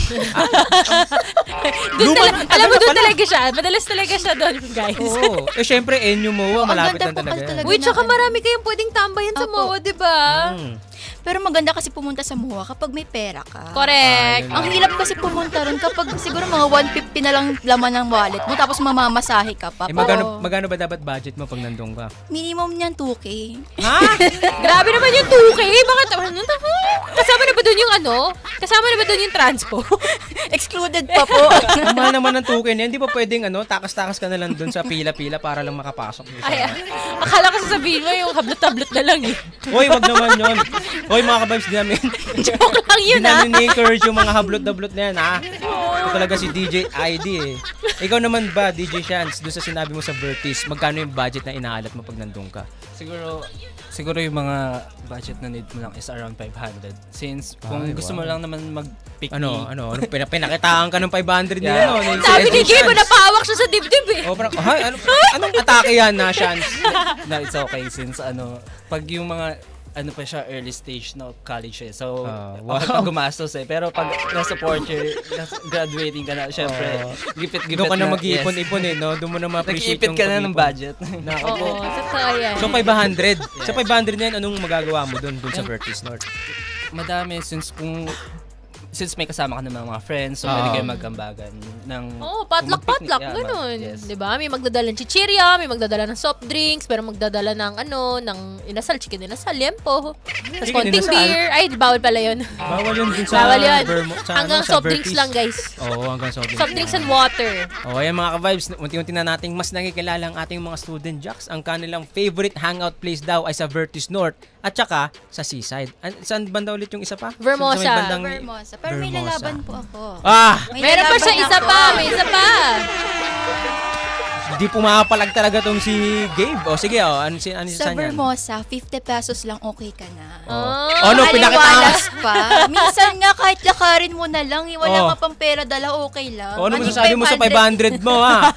Alam mo, doon talaga siya. Madalas talaga siya doon, guys. Oo. Syempre, Enyo Moa, Oo, ang malapit ganda lang po kasi talaga. talaga. Uy, tsaka marami kayong pwedeng tambayan sa Opo. MOA, di ba? Pero maganda kasi pumunta sa MOA kapag may pera ka. Correct. Ang hirap kasi pumunta ron kapag siguro mga 150 na lang laman ng wallet mo tapos mamamasahe ka pa. Magkano ba dapat budget mo pag nandun ka? Minimum niyan 2K. Ha? Grabe naman yung 2K. Bakit? Kasama na ba doon yung Kasama na ba doon yung transpo? Excluded pa po. Mahal naman ng token yan. Hindi pa pwedeng takas-takas ka na lang dun sa pila-pila para lang makapasok. Ay, akala ko sasabihin mo yung hablot-hablot na lang eh. Hoy, wag naman yun. Hoy mga ka-vibes, di namin. Joke lang yun, Di namin ni-encourage yung mga hablot-dablot na yan, ha? Ito talaga si DJ ID, eh. Ikaw naman ba, DJ Shans, doon sa sinabi mo sa Vertis, magkano yung budget na inaalat mo pag nandun ka? Siguro yung mga budget na need mo lang is around 500. Since kung gusto mo lang naman mag-picnic. Pinakitaan ka ng 500 nila, no? Sabi ni Gabe, napahawak siya sa dibdib eh. Oh, parang, anong atake yan na, Shans? No, it's okay since pag yung mga pa siya, early stage na college eh. So, okay pag gumastos eh. Pero pag nasa fourth year, graduating ka na, syempre, gipit-gipit Doon ka na na, mag-iipon-ipon eh, no? Doon mo na ma-appreciate nag-iipit yung ka na ng pag-ipon. budget. Oo, totoo yan. So 500. Sa 500 na yan, anong magagawa mo doon sa Vertis North? Madami since may kasama ka ng mga friends, so pwede kayo magkambagan ng potluck, ganun. Yes. Diba? May magdadala ng chichirya, may magdadala ng soft drinks, pero magdadala ng ng inasal, chicken inasal, liempo. Tapos konting inasal? beer. Ay, bawal pala yun. Bawal yun din sa Bawal yun. sa Hanggang sa soft drinks Vertis. lang, guys. Oo, hanggang soft drinks. Soft drinks and water. Ayan mga ka-vibes, unti-unti na nating mas nakikilala ang ating mga student jocks. Ang kanilang favorite hangout place daw ay sa Vertis North at saka sa Seaside. Saan banda ulit yung isa pa? Vermosa. Sa may bandang Vermosa. Pero may Vermosa. lalaban po ako. Meron pa siya isa pa. May isa pa. Di pumapalag talaga tong si Gabe. O sige, ano Sa saan yan? Vermosa, 50 pesos lang okay ka na. Ano, pinakitaan Aliwalas pa. Minsan nga kahit lakarin mo na lang, wala ka pang pera dala, okay lang. Ano Maging masasabi mo sa 500 mo, ha?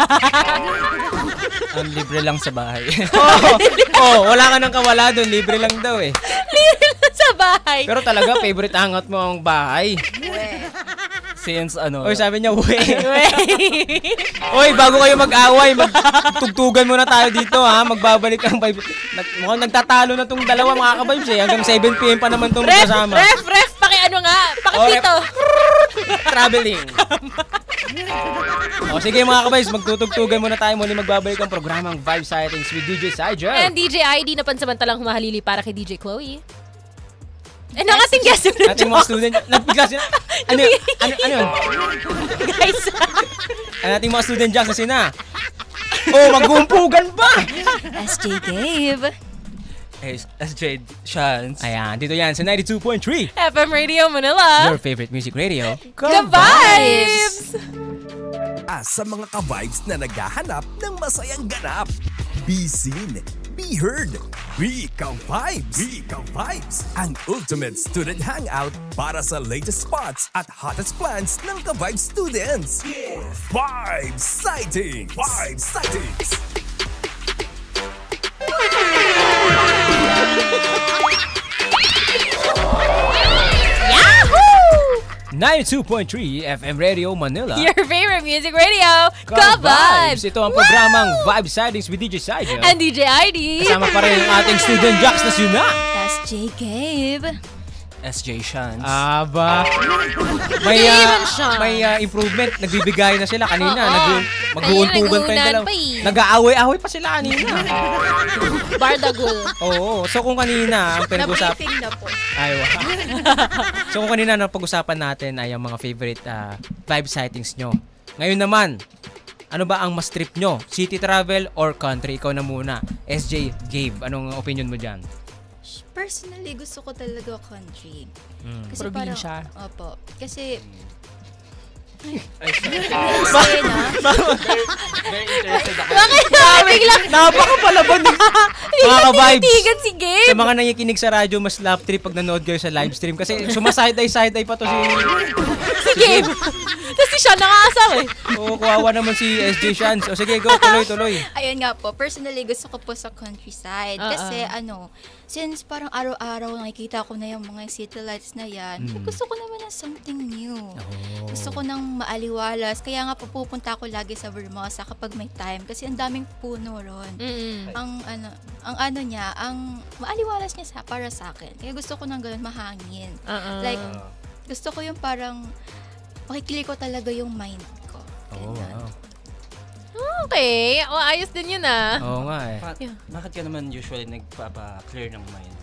Ang libre lang sa bahay. Wala ka nang kawala doon. Libre lang daw eh. Libre lang sa bahay. Pero talaga, favorite hangout mo ang bahay. Since Oy, sabi niya, Oy, bago kayo mag-away, magtugtugan muna tayo dito, ha? Magbabalik ang 5. Mukhang nagtatalo na tong dalawa, mga ka-vibes, eh. Hanggang 7 p.m. pa naman tong kasama. Ref, pakipito. Traveling. Sige mga ka-vibes, magtutugtugan muna tayo. Muli magbabalik ang programang Vibe Sightings with DJ Saija. And DJ ID na pansamantalang humahalili para kay DJ Chloe. And ang ating guest na ating mga student, nabigla sila. Ano yun? Guys. Ang ating mga student jocks na sina. Magumpugan pa! SJ Gabe. SJ Shans. Ayan, dito yan sa 92.3. FM Radio Manila. Your favorite music radio. The Vibes! Sa mga ka-vibes na naghahanap ng masayang ganap. Be seen, be heard, be ka-vibes. Be ka-vibes, ang ultimate student hangout para sa latest spots at hottest plans ng ka-vibes students. Vibe Sightings! Vibe Sightings! 92.3 FM Radio Manila. Your favorite music radio, Ka-Vibes! Ka-Vibes! Ito ang programang Vibe Sightings with DJ Saija. And DJ ID. Kasama pa rin ang ating student jocks na sina. SJ Gabe. SJ Shans. Aba. May improvement. Nagbibigay na sila kanina. Mag-uuntugan pa yung dalawa. Nag-aaway-aaway pa sila kanina. Bardagul. Oo. So kung kanina ang pinag-usapan. Na-briefing na po. Ay, wow. So kung kanina ang pag-usapan natin ay ang mga favorite vibe sightings nyo. Ngayon naman, ano ba ang mas trip nyo? City travel or country? Ikaw na muna. SJ, Gabe, anong opinion mo dyan? Personally, gusto ko talaga country. Kasi Probinsya. Parang, opo. Kasi, Napakapalaban ng mga ka-vibes. Tinitigan si Gabe. Sa mga nangikinig sa radyo, mas love trip pag nanood kayo sa live stream. Kasi sumaside-eye pa to si Gabe. Kasi siya nakasar eh. Oo, kawawa naman si SJ Shans. O sige, go, tuloy. ayun nga po, personally, gusto ko po sa countryside. Kasi, since parang araw-araw nakikita ko na yung mga city lights na yan, gusto ko naman ng something new. Gusto ko ng maaliwalas. Kaya nga po pupunta ako lagi sa Vermosa kapag may time. Kasi ang daming puno ron. Ang maaliwalas niya para sa akin. Kaya gusto ko ng ganun, mahangin. Like, gusto ko yung parang makikili ko talaga yung mind ko. Wow. Okay. Ayos din yun ah. Oo nga eh. Bakit ka naman usually nagpapa-clear ng mind?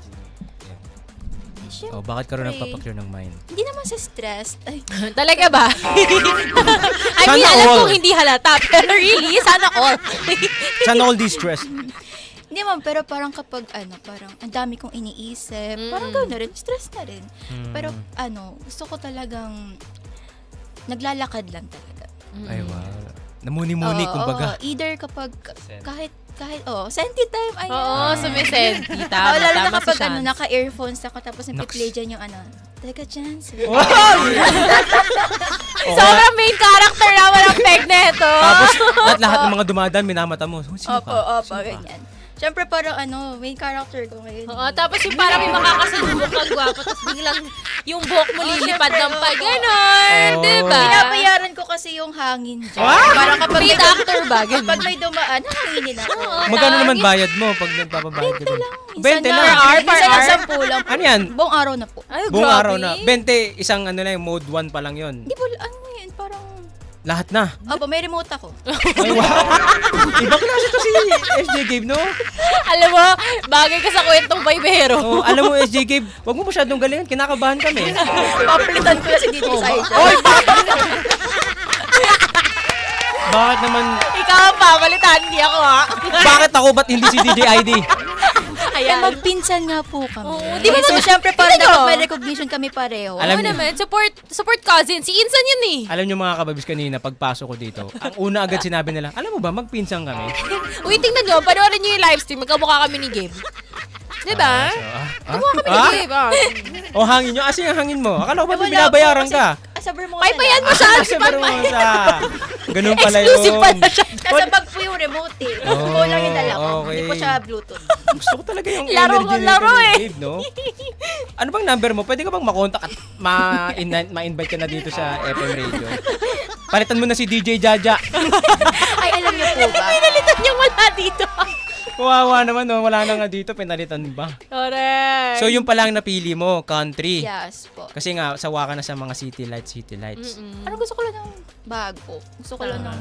Siyempre, Bakit ka rin nagpapaklear ng mind? hindi naman sa stress. Ay, Talaga ba? I mean, Sana alam all. kong hindi halata. Pero really, sana all. Sana all this stress. Hindi man, pero parang kapag parang ang dami kong iniisip, parang gano'n na rin, stress na rin. Pero gusto ko talagang naglalakad lang talaga. Ay, wow. Namuni-muni, kumbaga. Either kapag kahit senti time, ayan. Oo, sumisenti. Tama, lalo na tama kapag si Shans. naka-earphones ako tapos nag-play dyan yung Teka, chance. Sobrang main character na walang peg neto. Tapos, lahat ng mga dumadaan, minamata mo. Sino Opo, ganyan. Siyempre parang main character ko ngayon. Oo, tapos yung parang may makakasalubok kang gwapo, tapos biglang yung buhok mo lilipad ng pag gano'n, diba? Pinapayaran ko kasi yung hangin dyan. Parang kapag Paid actor ba? Ganun. Pag may dumaan, hanginin ako. Magkano naman bayad mo pag nagpapabayad ka? 20 lang. Minsan lang 10 lang. Ano yan? Buong araw na po. Ay, Buong grabe. araw na. 20, isang mode 1 pa lang yun. Hindi po, parang... Lahat na. Opo, may remote ako. Ay, wow. Ibang klase to si SJ Gabe, no? Alam mo, bagay ka sa kwentong Vibero. Oh, alam mo, SJ Gabe, wag mo masyadong galingan. Kinakabahan kami. Papalitan ko na si DJ Saisha. Bakit naman, Ikaw ang pamalitan, hindi ako bakit ako ba't hindi si DJ ID? Ayan. Magpinsan nga po kami. Oo, di ba So, syempre, parang Hindi, dapat may recognition kami pareho. Alam Oo niyo- naman, support cousin. Si Insan yun eh. Alam niyo mga kababis kanina, pagpasok ko dito, ang una agad sinabi nila, alam mo ba, magpinsang kami. Uy, tingnan nyo, panoorin nyo yung livestream. Magkamukha kami ni Gabe. Diba? Kamukha kami ni Gabe. O hangin nyo, asin ang hangin mo. Akala ko ba Wala binabayaran po, ka? Sa Vermont Paypayan mo siya. Sa Barmosa. Ganun pala yun. Exclusive pala siya. Nasa bag po yung remote eh. Oh, Ko lang yung dala ko. okay. Hindi po siya Bluetooth. Gusto ko talaga yung Laro energy ko, nito laro ni eh. Gabe, no? Ano bang number mo? Pwede ka bang makontak at ma-invite ka na dito sa FM radio? Palitan mo na si DJ Jaja. Ay, alam niyo po ba? Pinalitan niya wala dito. Kawawa naman, no? Wala na nga dito, pinalitan ba? Correct. So, yung pala ang napili mo, country. Yes po. Kasi nga, sawa ka na sa mga city lights. Ano gusto ko lang ng bago? Gusto ko lang ng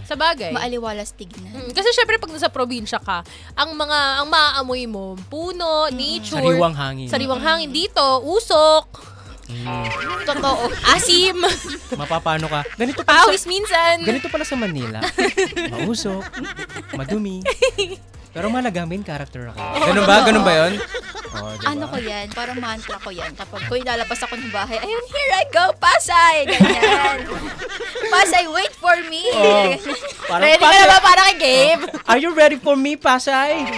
Sa bagay. maaliwalas tignan. Kasi syempre pag nasa probinsya ka, ang maaamoy mo, puno, nature, Sariwang hangin. sariwang hangin dito, usok, totoo, asim, Mapapano ka. Ganito pala pawis minsan. Ganito pala sa Manila. Mausok, madumi. Pero malaga, main character ako. Ganun ba? Ganun ba yun? Oh, diba? Ano ko yan? Parang mantra ko yan. Kapag ko ilalabas ako ng bahay, ayun, here I go, Pasay! Ganyan. Pasay, wait for me! Oh, parang Ready ka na ba para kay Gabe? Are you ready for me, Pasay?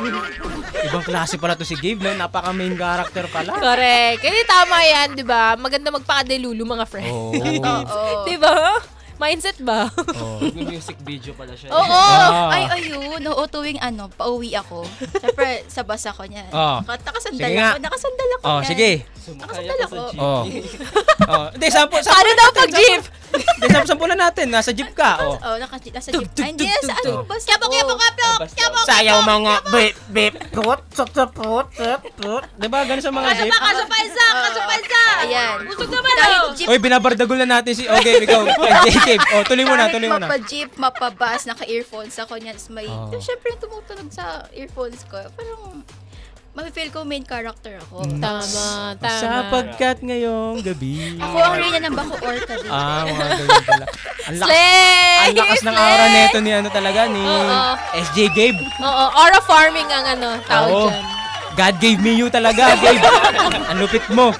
Ibang klase pala to si Gabe, no? Napaka-main character pala. Correct. Kasi tama yan, di ba? Maganda magpakadelulu mga friends. Oh. Oo. Di ba? Mindset ba? Oh. Music video pala siya. Oo. Ah. Ay, ayun. Oo, tuwing pauwi ako. Siyempre, sa bus ako niyan. Oh. Nakasandal Sige nga. ako. Nakasandal ako Oh, niyan. sige. Nakasandal ako. Oh. Oh. Hindi, sampo Paano daw pag jeep? Hindi, sampulan natin. Nasa jeep ka. Oh. Oh, nasa jeep. Ay, hindi na sa bus Kapok, ako. Sayaw mga beep, beep, put, put. Diba? Ganun sa mga jeep. Kaso pa isa. Ayan. Busog naman Kahit oh. jeep, Oy, binabardagol na natin si... Okay, ikaw. Gabe. Oh, tuloy mo na. kahit mapa-jeep, mapa-bus, naka-earphones ako niyan. Tapos may, syempre, tumutunog sa earphones ko. Parang, mafe-feel ko main character ako. Tama. Sapagkat ngayong gabi. Ako ang Reyna ng Bacoor Cavite. Mga ganyan pala. Slay! Ang lakas ng aura nito ni talaga ni SJ Gabe. Oo, aura farming ang tawag Oo. dyan. God gave me you talaga, Gabe. Ang lupit mo.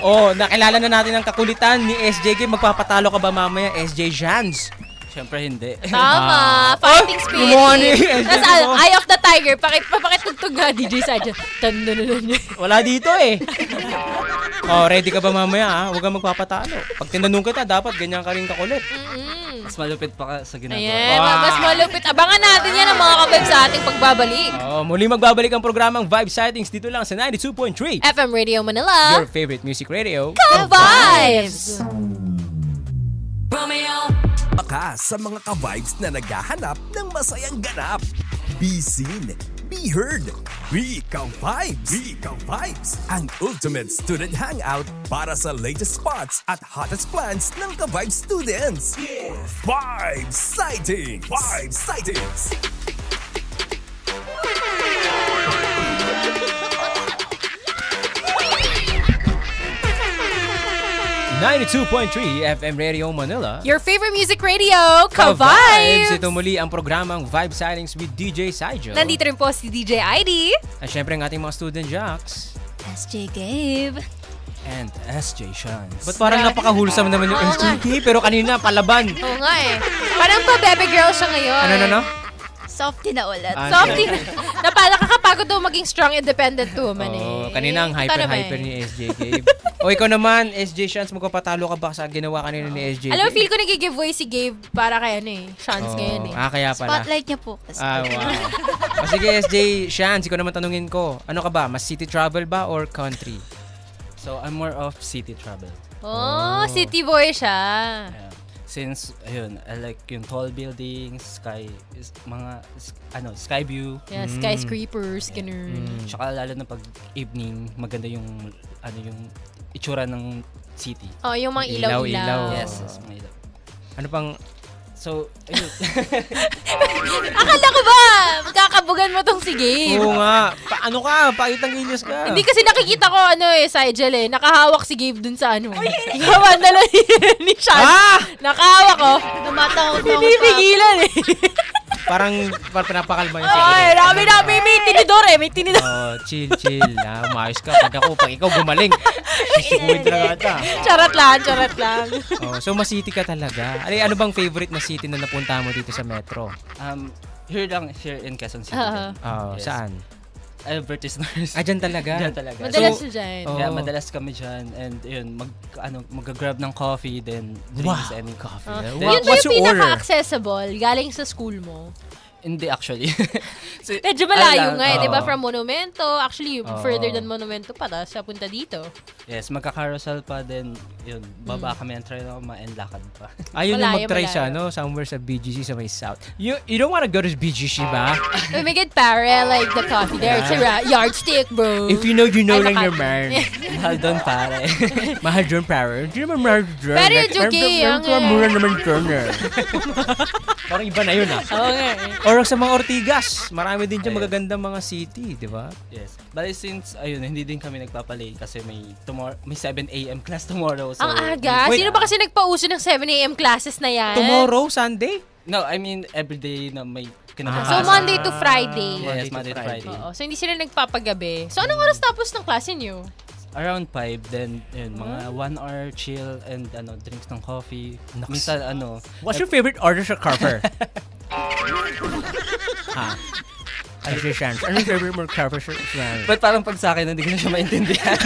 Oh, nakilala na natin ang kakulitan ni SJ Gabe. Magpapatalo ka ba mamaya, SJ Jans? Siyempre hindi. Tama. Fighting spirit. gumawa ni SJ Tapos, mo. Eye of the Tiger. Papakitugtog nga, DJ Sajan. Tandununan niya. Wala dito eh. Oh, ready ka ba mamaya ha? Huwag kang magpapatalo. Pag tinanong kita, dapat ganyan ka rin kakulit. Mas malupit pa ka sa ginagawa. Ayan, mas malupit. Abangan natin yan ang mga kabib sa ating pagbabalik. Oh, muli magbabalik ang programang Vibe Sightings dito lang sa 92.3. FM Radio Manila. Your favorite music radio. Ka-Vibes! Baka sa mga ka-vibes na naghahanap ng masayang ganap. Be seen, be heard, be ka-vibes. Be ka-vibes, ang ultimate student hangout para sa latest spots at hottest plans ng ka-vibe students. Vibe Sightings! Vibe Sightings! 92.3 FM Radio Manila. Your favorite music radio, Ka-Vibes! Ito muli ang programang Vibe Sightings with DJ Saijo. Nandito rin po si DJ ID. At syempre ang ating mga student jocks. SJ Gabe. And SJ Shans. Ba't parang napakahulsam naman yung Oo nga. SJK pero kanina palaban. Oo nga eh. Parang pa baby girl siya ngayon. Ano? Softy na ulit. Softy. Nakakapagod daw maging strong, independent woman eh. Kanina ang hyper ni SJ Gabe. O ikaw naman, SJ Shans, magpapatalo ka ba sa ginawa kanina ni SJ Alam mo, Gabe? feel ko nag-giveaway si Gabe para kay Shans ngayon eh. Kaya pala. Spotlight niya po. Kasi. Wow. Sige, SJ Shans, ikaw naman tanungin ko. Ano ka ba? Mas city travel ba or country? So, I'm more of city travel. City boy siya. Yeah. Since, ayun, I like yung tall buildings, sky view. Yeah, skyscrapers, ganun. Tsaka lalo na pag evening, maganda yung, yung itsura ng city. Oh, yung mga ilaw-ilaw. Ilaw-ilaw. Yes, mga ilaw. Ano pang... So, ayun. Akala ko ba, magkakabugan mo tong si Gabe? Oo nga. Ano ka? Pakitang ilyas ka. Hindi kasi nakikita ko Sigel eh. Nakahawak si Gabe dun sa Gawan dala ni Shans. Nakahawak ko. Tumatawag na Hindi pigilan eh. Parang pinapakalma yung Ay, rami. May tinidor eh. May tinidor. Chill. Umayos ka. Pag ikaw gumaling, sisikuin talaga ata. Charat lang. So, masiti ka talaga. Ano bang favorite na city na napunta mo dito sa metro? Here in Quezon City. Yes. Saan? Albertis North. Dyan talaga? Dyan talaga. Madalas So, na dyan. Yeah, madalas kami dyan. And yun, mag-grab ng coffee, then drinks, any coffee. Wow. Yun ba What's yung your order? pinaka-accessible galing sa school mo? Hindi actually. So, Medyo malayo lang, nga eh, di ba? From Monumento, actually, further than Monumento pa, tapos punta dito. Yes, magka-carousel pa, then yun, baba kami ng try na and lakad pa. Ayun yung Malayo, mag-try malayo. siya, somewhere sa BGC sa may south. You don't wanna go to BGC ba? We make it pare, like the coffee there. It's a yardstick, bro. If you know, you know Ay, lang baka- your man. Mahal doon pare. Mahal dyan, pare. Hindi naman mahal dyan. Pero yung Jockey, Mura naman dyan eh. Parang iba na yun Oo nga eh. Or sa mga Ortigas, marami din dyan magagandang mga city, di ba? Yes. But since, ayun, hindi din kami nagpapalay kasi may 7 a.m. class tomorrow. So, Ang aga. Wait. Sino ba kasi nagpauso ng 7 a.m. classes na yan? Tomorrow, Sunday? No, I mean, everyday na may So, kinakasama. Monday to Friday. Yes, Monday to Friday. Oo. So, hindi sila nagpapagabi. So, anong oras tapos ng klase niyo? Around 5, then yun, mga 1 hour chill and drinks ng coffee. Minsan What's your favorite order sa Carver? Ano yung chance? Ano yung favorite mo Carver sa but parang pag sa akin, hindi ko na siya maintindihan.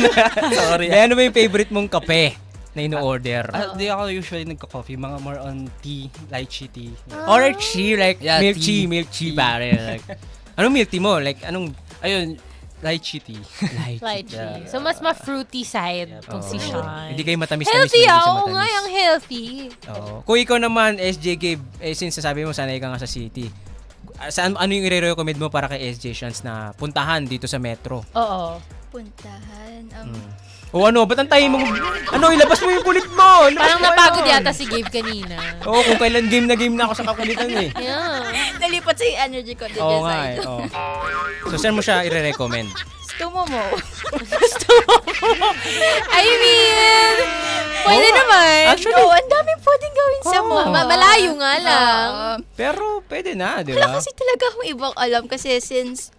Sorry. Ano ba yung favorite mong kape na ino-order? Di ako usually nagka-coffee. Mga more on tea, lychee tea. Or tea, like Yeah, milk tea. tea, pare. Like, anong milk tea mo? Like, anong Ayun, lychee tea. Lychee. Yeah. So, mas ma-fruity side kung si Sean. Hindi kayo matamis-tamis. Healthy hindi siya Oo nga, matamis. yung healthy. Oo. Kung ikaw naman, SJ Gabe, since sabi mo sanay ka nga sa city, ano yung i-recommend mo para kay SJ Shans na puntahan dito sa metro? Oo. Puntahan. O ano, ba't ang tayo mo? Ano, ilabas mo yung kulit mo! Parang napagod yata si Gabe kanina. Oo, kung kailan game na ako sa kakulitan eh. Yeah. Nalipat sa yung energy ko. Oo nga eh. Oo. So, saan mo siya i-recommend? Gusto mo. I mean, pwede naman. Actually, No, ang daming pwedeng gawin sa mo. Malayo nga lang. pero pwede na, di Wala ba? kasi talaga akong ibang alam kasi since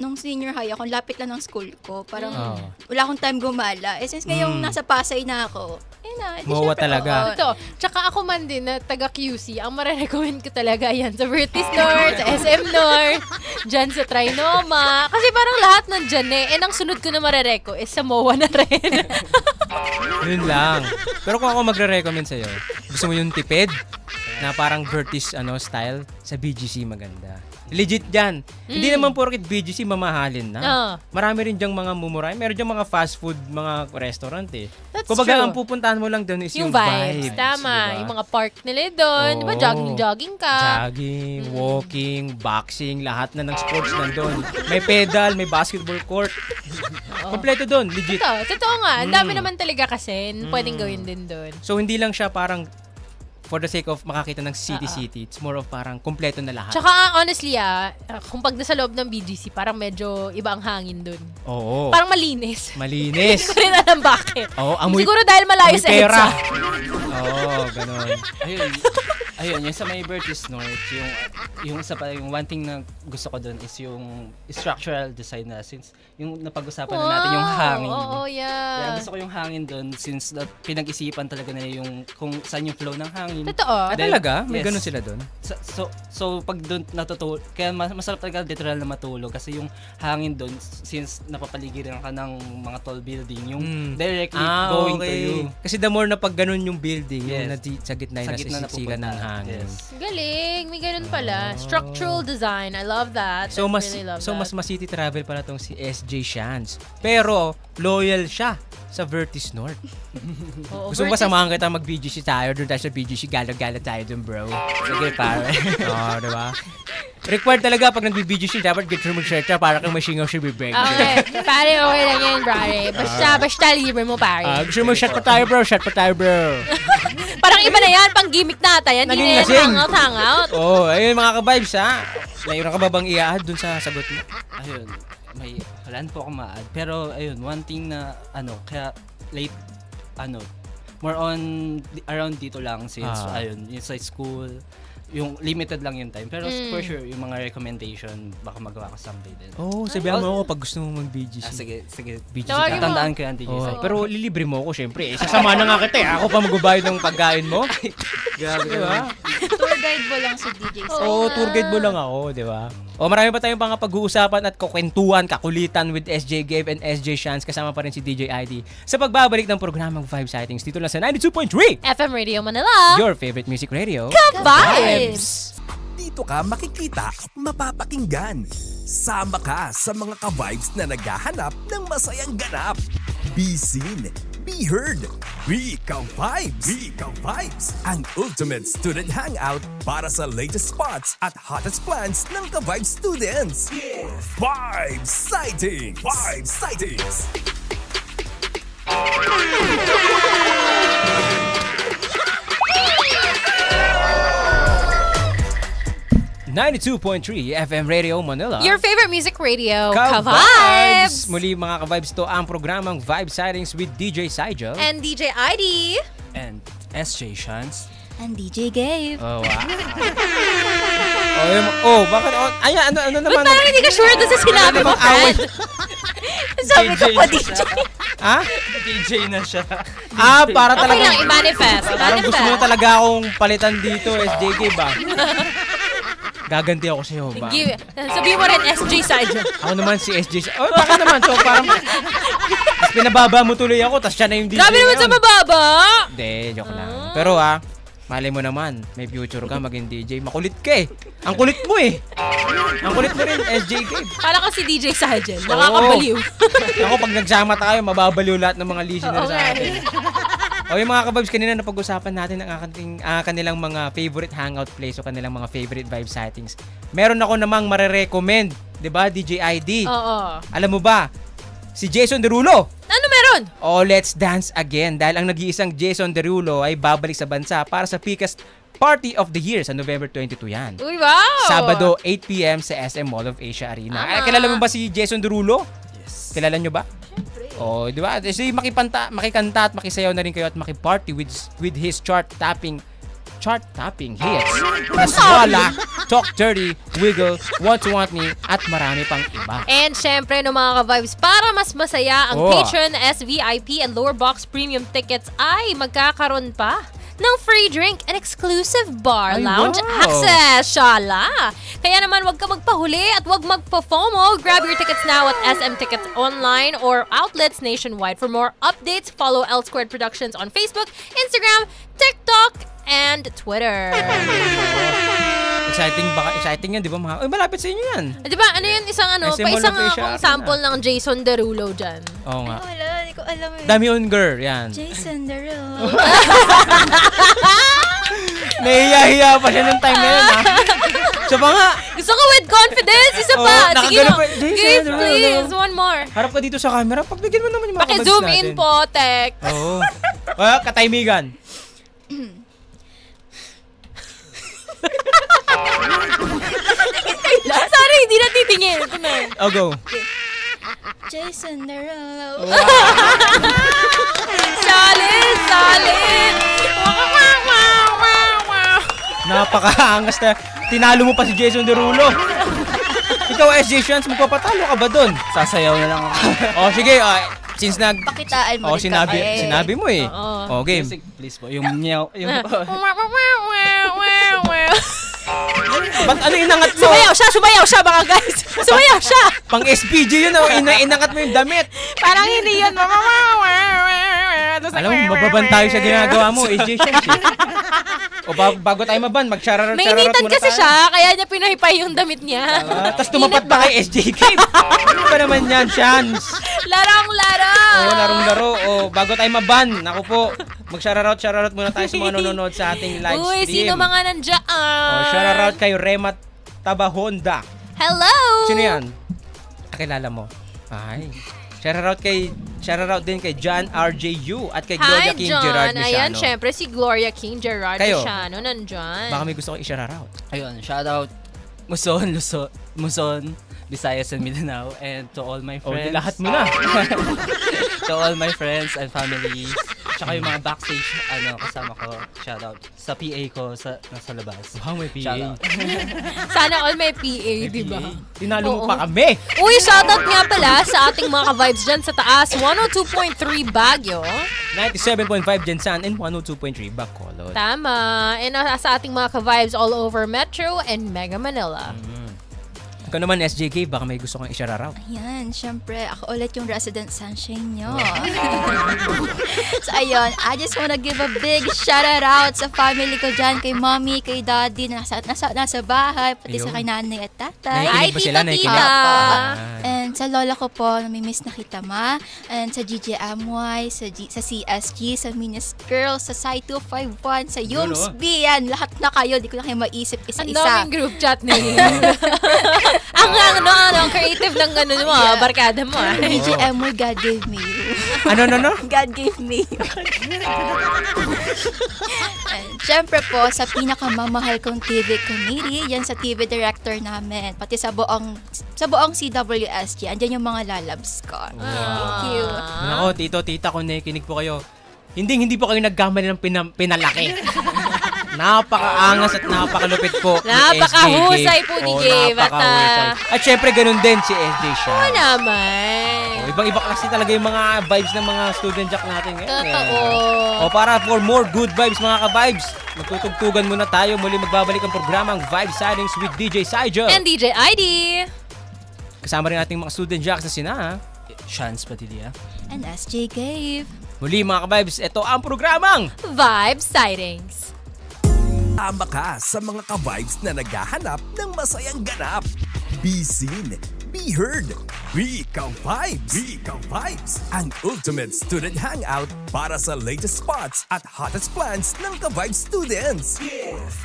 nung senior high ako, lapit lang ng school ko. Parang wala akong time gumala. Since ngayong nasa Pasay na ako, Mawa talaga. Ito, tsaka ako man din na taga QC, ang marirecommend ko talaga yan sa Vertis North, sa SM North, dyan sa Trinoma. Kasi parang lahat nandyan eh. And ang sunod ko na marereko is sa MOA na rin. Yun lang. Pero kung ako magre-recommend sa'yo, gusto mo yung tipid na parang Vertis style, sa BGC maganda. Legit yan. Hindi naman porket BGC mamahalin na. Marami rin dyang mga mumuray. Meron dyang mga fast food, mga restaurant eh. That's Kumbaga, true. ang pupuntahan mo lang doon is Yung vibes. Tama. diba? Yung mga park nila doon. Di ba, jogging ka. Jogging, walking, boxing, lahat na ng sports nandun. May pedal, may basketball court. Kompleto doon, legit. Totoo nga. Ang dami naman talaga kasi pwedeng gawin din doon. So, hindi lang siya parang for the sake of makakita ng city-city, it's more of parang kompleto na lahat. Tsaka honestly kung pag nasa loob ng BGC, parang medyo iba ang hangin dun. Oo. Parang malinis. Malinis. Hindi ko rin alam bakit. Oo, amoy, siguro dahil malayo sa pera. EDSA. Oo, ganun. Ayun, yung sa may Vertis North, yung isa pa, yung one thing na gusto ko doon is yung structural design na since yung napag-usapan na natin yung hangin. Oo, yeah. Kaya gusto ko yung hangin doon since pinag-isipan talaga nila yung kung saan yung flow ng hangin. Totoo. Talaga? May Yes. ganun sila doon? So pag doon natutulog, kaya masarap talaga literal na matulog kasi yung hangin doon since napapaligiran ka ng mga tall building, yung directly going to you. Kasi the more na pag ganun yung building, yung Yes. sa gitna yung nasisiksikan ng hangin. Yes. Galing. May ganun pala. Structural design. I love that. So I mas really love mas that. city travel pala tong si SJ Shans. Pero loyal siya sa Vertis North. Oo, Gusto mo ba Vertis- samahan kita mag-BGC tayo? Doon tayo sa BGC, gala-gala tayo doon, bro. Sige, pare. Oo, diba? Required talaga pag nag-BGC, dapat get your mag-shirt ka para kang masingaw si Bibeng. Okay. Pare, okay lang yan, pare. Basta libre mo, pare. Gusto mo shot pa tayo, bro? Shot pa tayo, bro. Parang iba na yan. Pang gimmick na ata yan. Hindi Naging na yan lasing. hangout. Oh, ayun mga ka-vibes, ha? Mayroon ka ba bang i-add dun sa sagot mo? Ayun, wala po ako ma-add. Pero ayun, one thing na kaya late more on around dito lang since ayun, yung sa school, yung limited lang yung time. Pero for sure, yung mga recommendation baka magawa ko someday din. Oh, sabihan mo ako pag gusto mo mag-BGC. Sige. BGC Tawagin ka. mo. Tandaan ko yan, DJ. Pero lilibre mo ako, syempre. Sasama na nga kita, eh. Ako pa magbabayad ng pagkain mo. Grabe Diba? Tour guide mo lang si DJ Sai. Oo, tour guide mo lang ako, di ba? O marami pa tayong mga pag-uusapan at kukwentuhan, kakulitan with SJ Gabe and SJ Shans. Kasama pa rin si DJ ID sa pagbabalik ng programang Vibe Sightings dito lang sa 92.3 FM Radio Manila. Your favorite music radio. Vibes! Dito ka makikita, mapapakinggan. Sama ka sa mga ka-vibes na naghahanap ng masayang ganap. Be seen, be heard, be ka-vibes. Be ka-vibes, ang ultimate student hangout para sa latest spots at hottest plans ng ka-vibes students. Vibe Sightings! Vibe Sightings! 92.3 FM Radio Manila. Your favorite music radio, Ka-vibes! Ka-Vibes! Muli mga ka-vibes, to ang programang Vibe Sightings with DJ Saijel. And DJ ID. And SJ Shans. And DJ Gabe. Oh, wow. Bakit? Ayan, ano naman? Ba't parang hindi ka sure doon sa sinabi mo, away? Fran? Sabi ko po, DJ. Ha? DJ na siya. Para Okay talaga. lang, i-manifest. Parang gusto mo talaga akong palitan dito, SJK ba? Gaganti ako sa'yo ba? Sabihin mo rin SJ Saijel. Ako naman si SJ. Oh, bakit naman? So, parang mas pinababa mo tuloy ako, tas siya na yung DJ. Grabe naman sa ngayon. mababa. Hindi, joke lang. Pero malay mo naman, may future ka maging DJ. Makulit ka eh. Ang kulit mo eh. Ang kulit mo rin, SJK. Para ka si DJ Saijel. Nakakabaliw. Ako, pag nagsama tayo, mababaliw lahat ng mga listeners Oo sa nga atin. O yung mga kababs, kanina napag-usapan natin ang kanilang mga favorite hangout place o kanilang mga favorite vibe sightings. Meron ako namang marirecommend, 'di ba, DJ ID? Oo. Alam mo ba, si Jason Derulo. Ano meron? Oh, let's dance again dahil ang nag-iisang Jason Derulo ay babalik sa bansa para sa Picas Party of the Year sa November 22 yan. Uy, wow! Sabado, 8 p.m. sa SM Mall of Asia Arena. Ay, kilala mo ba si Jason Derulo? Yes. Kilala nyo ba? Oh, di ba? So, makikanta at makisayaw na rin kayo at makiparty with his chart-tapping hits. Maswala, Talk Dirty, Wiggle, Want to Want Me, at marami pang iba. And syempre, no mga ka-vibes, para mas masaya ang Oh. patron, SVIP, and lower box premium tickets ay magkakaroon pa ng free drink and exclusive bar Ay, lounge wow. access. Shala! Kaya naman, wag ka magpahuli at wag magpa-FOMO. Grab your tickets now at SM Tickets Online or outlets nationwide. For more updates, follow L Squared Productions on Facebook, Instagram, TikTok, and Twitter. Exciting yan, di ba? Malapit sa inyo yan. Di ba, ano yun, isang SM Mall isang of Asia Arena. sample ng Jason Derulo dyan. Oo nga. Ay, wala, hindi ko alam yun. Dami on girl, yan. Jason Derulo. Nahiya-hiya pa siya nung time na yun, ha? So ba nga, Gusto ko with confidence. Isa pa. Oo, Sige nakagano no. pa. Jason Give, Derulo. please. One more. harap ka dito sa camera, pagbigyan mo naman yung mga kabats Paki-zoom natin. in po, Tek. Oo. Kataymigan. hindi na titingin. Ito na. Oh, go. Jason Derulo. Solid! Solid! Napakaangas na. Tinalo mo pa si Jason Derulo. Ikaw, SJ Shans, magpapatalo ka ba dun? Sasayaw na lang ako. Oh, sige. Since Pakitaan mo rin sinabi mo eh. Oh, game. Music, please po. Yung meow. Yung Ba't ano inangat mo? Sumayaw siya mga guys. Sumayaw siya. Pang SPG yun, inangat mo yung damit. Parang hindi yun. Alam mo, mababan tayo sa ginagawa mo, SJ Shans eh. O bago tayo maban, mag-chararot muna tayo. Nainitan kasi siya, kaya niya pinahipay yung damit niya. Tapos tumapat pa kay SJ Gabe. Ano ba naman yan, Chance? Larong-laro! Oo, larong-laro. O, bago tayo maban, ako po, mag-chararot muna tayo sa mga nanonood sa ating live stream. Uy, sino mga nandiyan? O, chararot kay Rema Tabahonda. Hello! Sino yan? Kakilala mo? Ay. Shoutout din kay John RJU at kay Gloria King John. Gerard Mesiano. Ayan, syempre si Gloria King Gerard Kayo? Mesiano nandyan. Baka may gusto kong i-shoutout. Ayun, shoutout Muson, Visayas and Mindanao, and to all my O, friends. lahat mo na. To all my friends and family. Tsaka yung mga backstage, kasama ko. Shoutout. Sa PA ko, nasa labas. Wow, may PA. Shoutout. Sana all may PA, di ba? Tinalo mo Oo. pa kami. Uy, shoutout nga pala sa ating mga ka-vibes dyan sa taas. 102.3 Baguio. 97.5 Jensan and 102.3 Bacolod. Tama. And sa ating mga ka-vibes all over Metro and Mega Manila. Ikaw naman, SJ Gabe, baka may gusto kong i-shoutout. Ayan, syempre, ako ulit yung resident sunshine nyo. So, ayun, I just wanna give a big shout out sa family ko dyan, kay mommy, kay daddy, nasa bahay, pati sa Ayun. kay nanay at tatay. Nakikinig ba sila? tita-tita. Nakikinig? And sa lola ko po, namimiss na kita ma. And sa GJ Amoy, sa CSG, sa Minis Girl, sa Sai 251, sa Yumsby, yan, lahat na kayo. Di ko na kayo maisip Ang isa-isa. daming group chat na yun. ang creative ng mo, barkada mo. GJ Amoy, God gave me you. Ano? God gave me you. And syempre po, sa pinakamamahal kong TV committee, yan sa TV director namin, pati sa buong CWSG, andyan yung mga lalabs ko. Thank you. Nako, tito, tita, kung nakikinig po kayo, hindi po kayo nagkamali ng pinalaki. Napakaangas at napakalupit po ni Napakahusay SJ po ni Oo, Gabe. napakahusay. At syempre, ganun din si SJ siya. Oo naman. Ibang-iba kasi talaga yung mga vibes ng mga student jack natin ngayon. Totoo. O para for more good vibes, mga ka-vibes, magtutugtugan muna tayo. Muli magbabalik ang programang Vibe Sightings with DJ Saijel. And DJ ID. Kasama rin ating mga student jacks na sina. Chance Padilla. And SJ Gabe. Muli mga ka-vibes, ito ang programang Vibe Sightings. Tama ka sa mga ka-vibes na naghahanap ng masayang ganap. Be seen, be heard, be ka-vibes. Be ka-vibes, ang ultimate student hangout para sa latest spots at hottest plans ng ka-vibes students.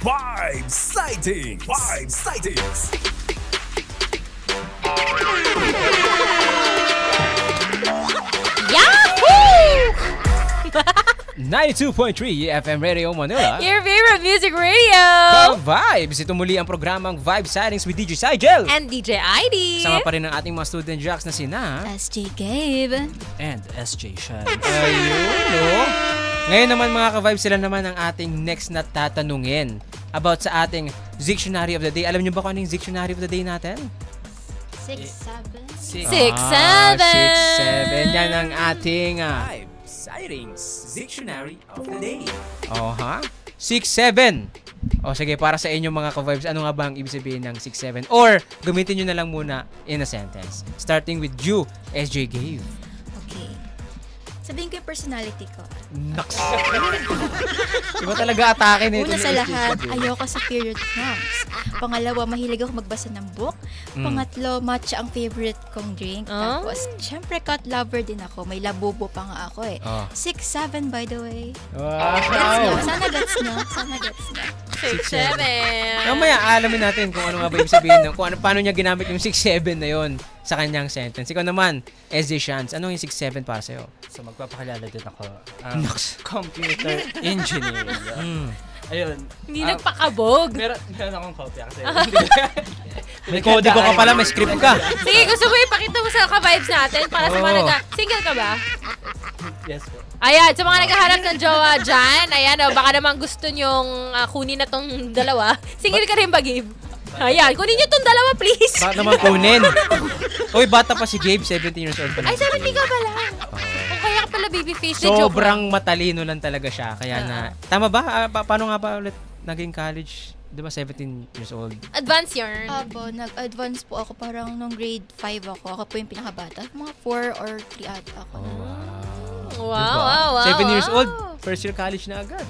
Vibe Sightings! Vibe Sightings! Yahoo! 92.3 FM Radio Manila. Your favorite music radio. Vibes! Ito muli ang programang Vibe Sightings with DJ Saijel. And DJ ID. Sama pa rin ang ating mga student jacks na sina. SJ Gabe. And SJ Chance. Ayun, no? Ngayon naman mga ka-vibes, sila naman ang ating next na tatanungin about sa ating Dictionary of the Day. Alam niyo ba kung ano yung Dictionary of the Day natin? 6-7. 6-7. Yan ang ating Vibe Sightings Dictionary of the Day. 6-7. O sige, para sa inyo mga ka-vibes, ano nga ba ang ibig sabihin ng 6-7? Or gamitin nyo na lang muna in a sentence. Starting with you, SJ Gabe. Okay. Sabihin ko yung personality ko. Naks. Iba talaga atake nito. Una ni sa SJ lahat, Gabe. ayoko sa period cramps. Pangalawa, mahilig ako magbasa ng book. Pangatlo, matcha ang favorite kong drink. Ah? Tapos, syempre, cat lover din ako. May labubo pa nga ako eh. 6-7 by the way. Gets nyo? Wow. Sana gets nyo. Sana gets nyo. 6-7. Mamaya alamin natin kung ano nga ba ibig sabihin ng paano niya ginamit yung 6-7 na yon sa kanyang sentence. Ikaw naman, SJ Shans, ano yung 6-7 para sa'yo? So magpapakilala din ako. Naks. Computer engineer. Ayun. Hindi nagpakabog. Meron akong kopya kasi May kodigo ka pala, may script ka. Sige, gusto mo ipakita mo sa ka-vibes natin para sa mga single ka ba? Yes po. Ayan, sa mga naghahanap ng jowa dyan, ayan, baka naman gusto nyong kunin na tong dalawa. Single ka rin ba, Gabe? Ayan, kunin nyo tong dalawa, please. Bakit naman kunin? Uy, bata pa si Gabe, 17 years old pa lang. Ay, 70 ka pala. Kung kaya ka pala baby face, joke lang. Sobrang matalino lang talaga siya. Kaya na, tama ba? Paano nga ba ulit naging college? Di ba 17 years old? Advance yarn. Apo, nag-advance po ako parang nung grade 5 ako. Ako po yung pinakabata. Mga 4 or 3 ata ako. Wow. 7 years old, first year college na agad.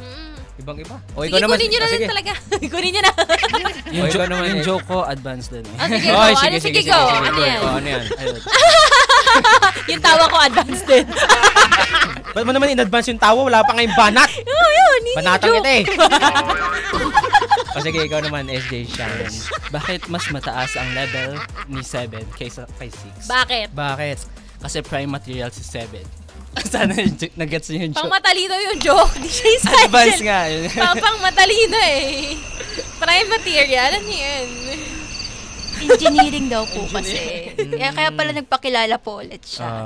Ibang-iba. O, ikaw Sige, naman. kunin nyo na sige. rin talaga. Kunin nyo na. O, ikaw naman. Yung joke ko, advanced din. Sige, go. Oy, Sige, go. Ano yan? Ano yan? Ayun. Yung tawa ko advance din. Ba't mo naman in-advance yung tawa? Wala pa nga yung banat. Yun. Banatang kita eh. O sige, ikaw naman, SJ Sharon. Bakit mas mataas ang level ni 7 kaysa kay 6? Bakit? Kasi prime material si 7. Sana nag-gets niyo yung Pang joke. matalino yung joke. Di siya yung Advance nga yun. Pang matalino eh. Prime material. Ano yun? Engineering daw po kasi. Kaya pala nagpakilala po ulit siya.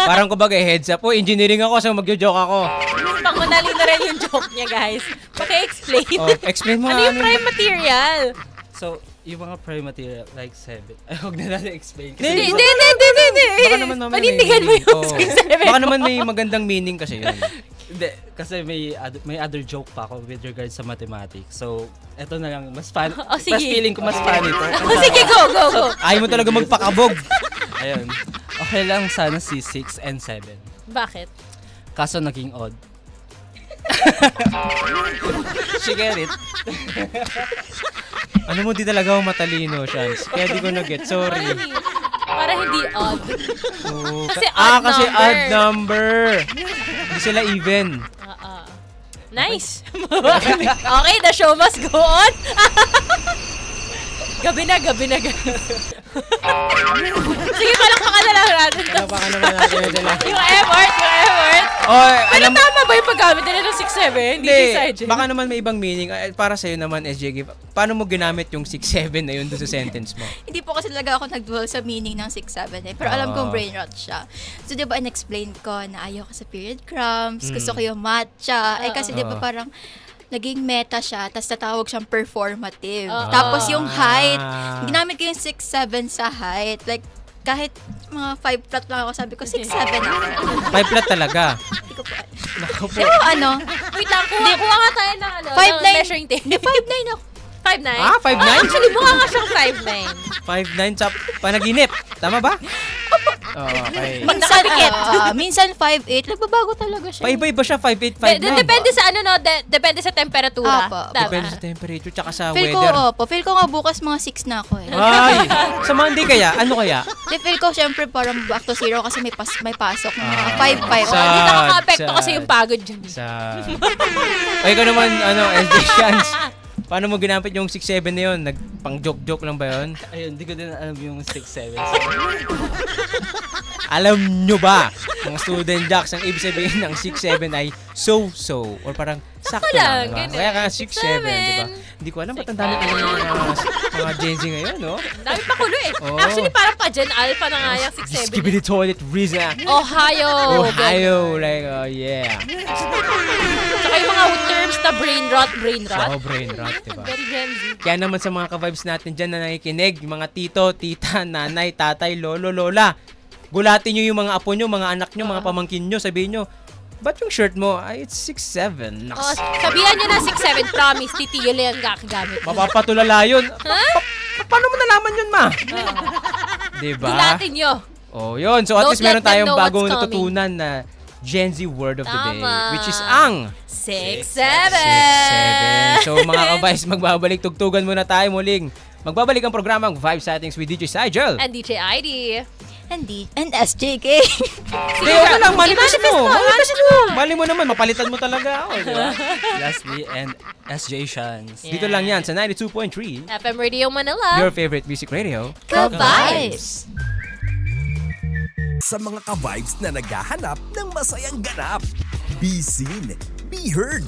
Parang kumbaga heads up. Engineering ako, so magjo-joke ako. Pang matalino rin yung joke niya, guys. Paki-explain. Explain mo Ano nga. yung prime material? So, yung mga prime material, like 7. Ay, huwag na natin explain. Hindi. Baka naman mamaya Panindigan mo yung Oo. 6-7. Baka naman may magandang meaning kasi yun. Hindi, kasi may other joke pa ako with regards sa mathematics. So, eto na lang, mas fun. sige. Mas feeling ko mas funny to. Sige, go. Ayaw mo talaga magpakabog. Ayun. Okay lang sana si 6 and 7. Bakit? Kaso naging odd. She get it. Ano mo, di talaga ako matalino, Shans. Kaya di ko na-get. Sorry. Para hindi odd. Oo. Kasi odd kasi number. odd number. Hindi sila even. Nice. Okay, the show must go on. Gabi na. Sige, palakpakan na lang natin to. Baka naman natin nila. Yung effort. Pero tama ba yung paggamit nila ng 6-7? Hindi decide. Baka naman may ibang meaning. Para sa'yo naman, SJG, paano mo ginamit yung 6-7 na yun doon sa sentence mo? Hindi po kasi talaga ako nag-dwell sa meaning ng 6-7 eh. Pero alam kong brain rot siya. So, di ba, in-explain ko na ayaw ko sa period cramps, gusto ko yung matcha. Kasi di ba parang naging meta siya, tapos natawag siyang performative. Tapos yung height, ginamit ko yung 6-7 sa height. Like, kahit mga 5 flat lang ako, sabi ko 6-7 ako. 5 flat talaga. Hindi ko po. Pero ano, Wait lang, kuha nga tayo ng 5'9". measuring tape. Hindi, 5'9 ako. 5'9"? 5'9"? Actually, mukha nga siyang 5'9". 5'9 sa panaginip. Tama ba? Okay. Minsan 5'8". Nagbabago talaga siya. Paiba-iba siya, 5'8", 5'9". Depende sa depende sa temperatura. Apo. Tama. Depende sa temperature, tsaka sa Feel weather. ko nga bukas mga 6 na ako eh. Ay, sa Monday kaya? Ano kaya? Feel ko syempre parang back to zero kasi may pasok ng mga 5'5". Sa- Hindi nakaka-apekto sad. kasi yung pagod dyan. O ikaw naman, SJ Shans, paano mo ginamit yung 6'7 na yun? Pang-joke-joke lang ba yun? Ayun, di ko din alam yung 6-7. Alam nyo ba, mga student jocks, ang ibig sabihin ng 6'7 ay so-so or parang sakto lang, lang, diba? ganun. Kaya ka 6'7, diba? Hindi ko alam, ba't ang dami mga Gen Z ngayon, no? Dami pa kulo eh. Oo. Actually, parang pa Gen Alpha na nga yung 6'7. Skibidi toilet Riza. Ohio. Ohio, like, oh yeah. Saka yung mga terms na brain rot. So, brain rot, diba? Very Gen Z. Kaya naman sa mga ka-vibes natin dyan na nakikinig, yung mga tito, tita, nanay, tatay, lolo, lola, gulatin nyo yung mga apo nyo, mga anak nyo, mga pamangkin nyo, sabihin nyo, ba't yung shirt mo, ay, it's 6'7". Oh, sabihan nyo na 6'7", promise, titigil yung gakagamit. Mapapatulala yun. Paano mo nalaman yun, ma? Diba? Gulatin nyo. Oh, yun. So, at Don't least meron let them tayong know what's bagong coming. natutunan na Gen Z word of the day, Tama. which is ang 6'7". 6'7". So, mga ka-vibes, magbabalik tugtugan muna tayo muling. Magbabalik ang programang Vibe Settings with DJ Sigel. And DJ ID. And SJK. Hindi, okay lang. Manifest mo. Mali mo naman. Mapalitan mo talaga ako. Diba? Lastly, and SJ Shans. Dito lang yan sa 92.3. FM Radio Manila. Your favorite music radio. Ka-vibes. Sa mga ka-vibes na naghahanap ng masayang ganap, be seen, be heard.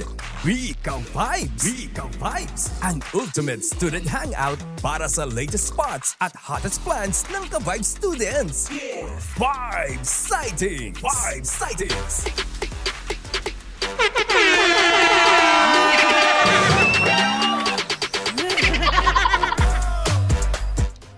Weekang Vibes! Weekang Vibes! Ang ultimate student hangout para sa latest spots at hottest plans ng ka-Vibe students. Vibe Sightings! Vibe Sightings!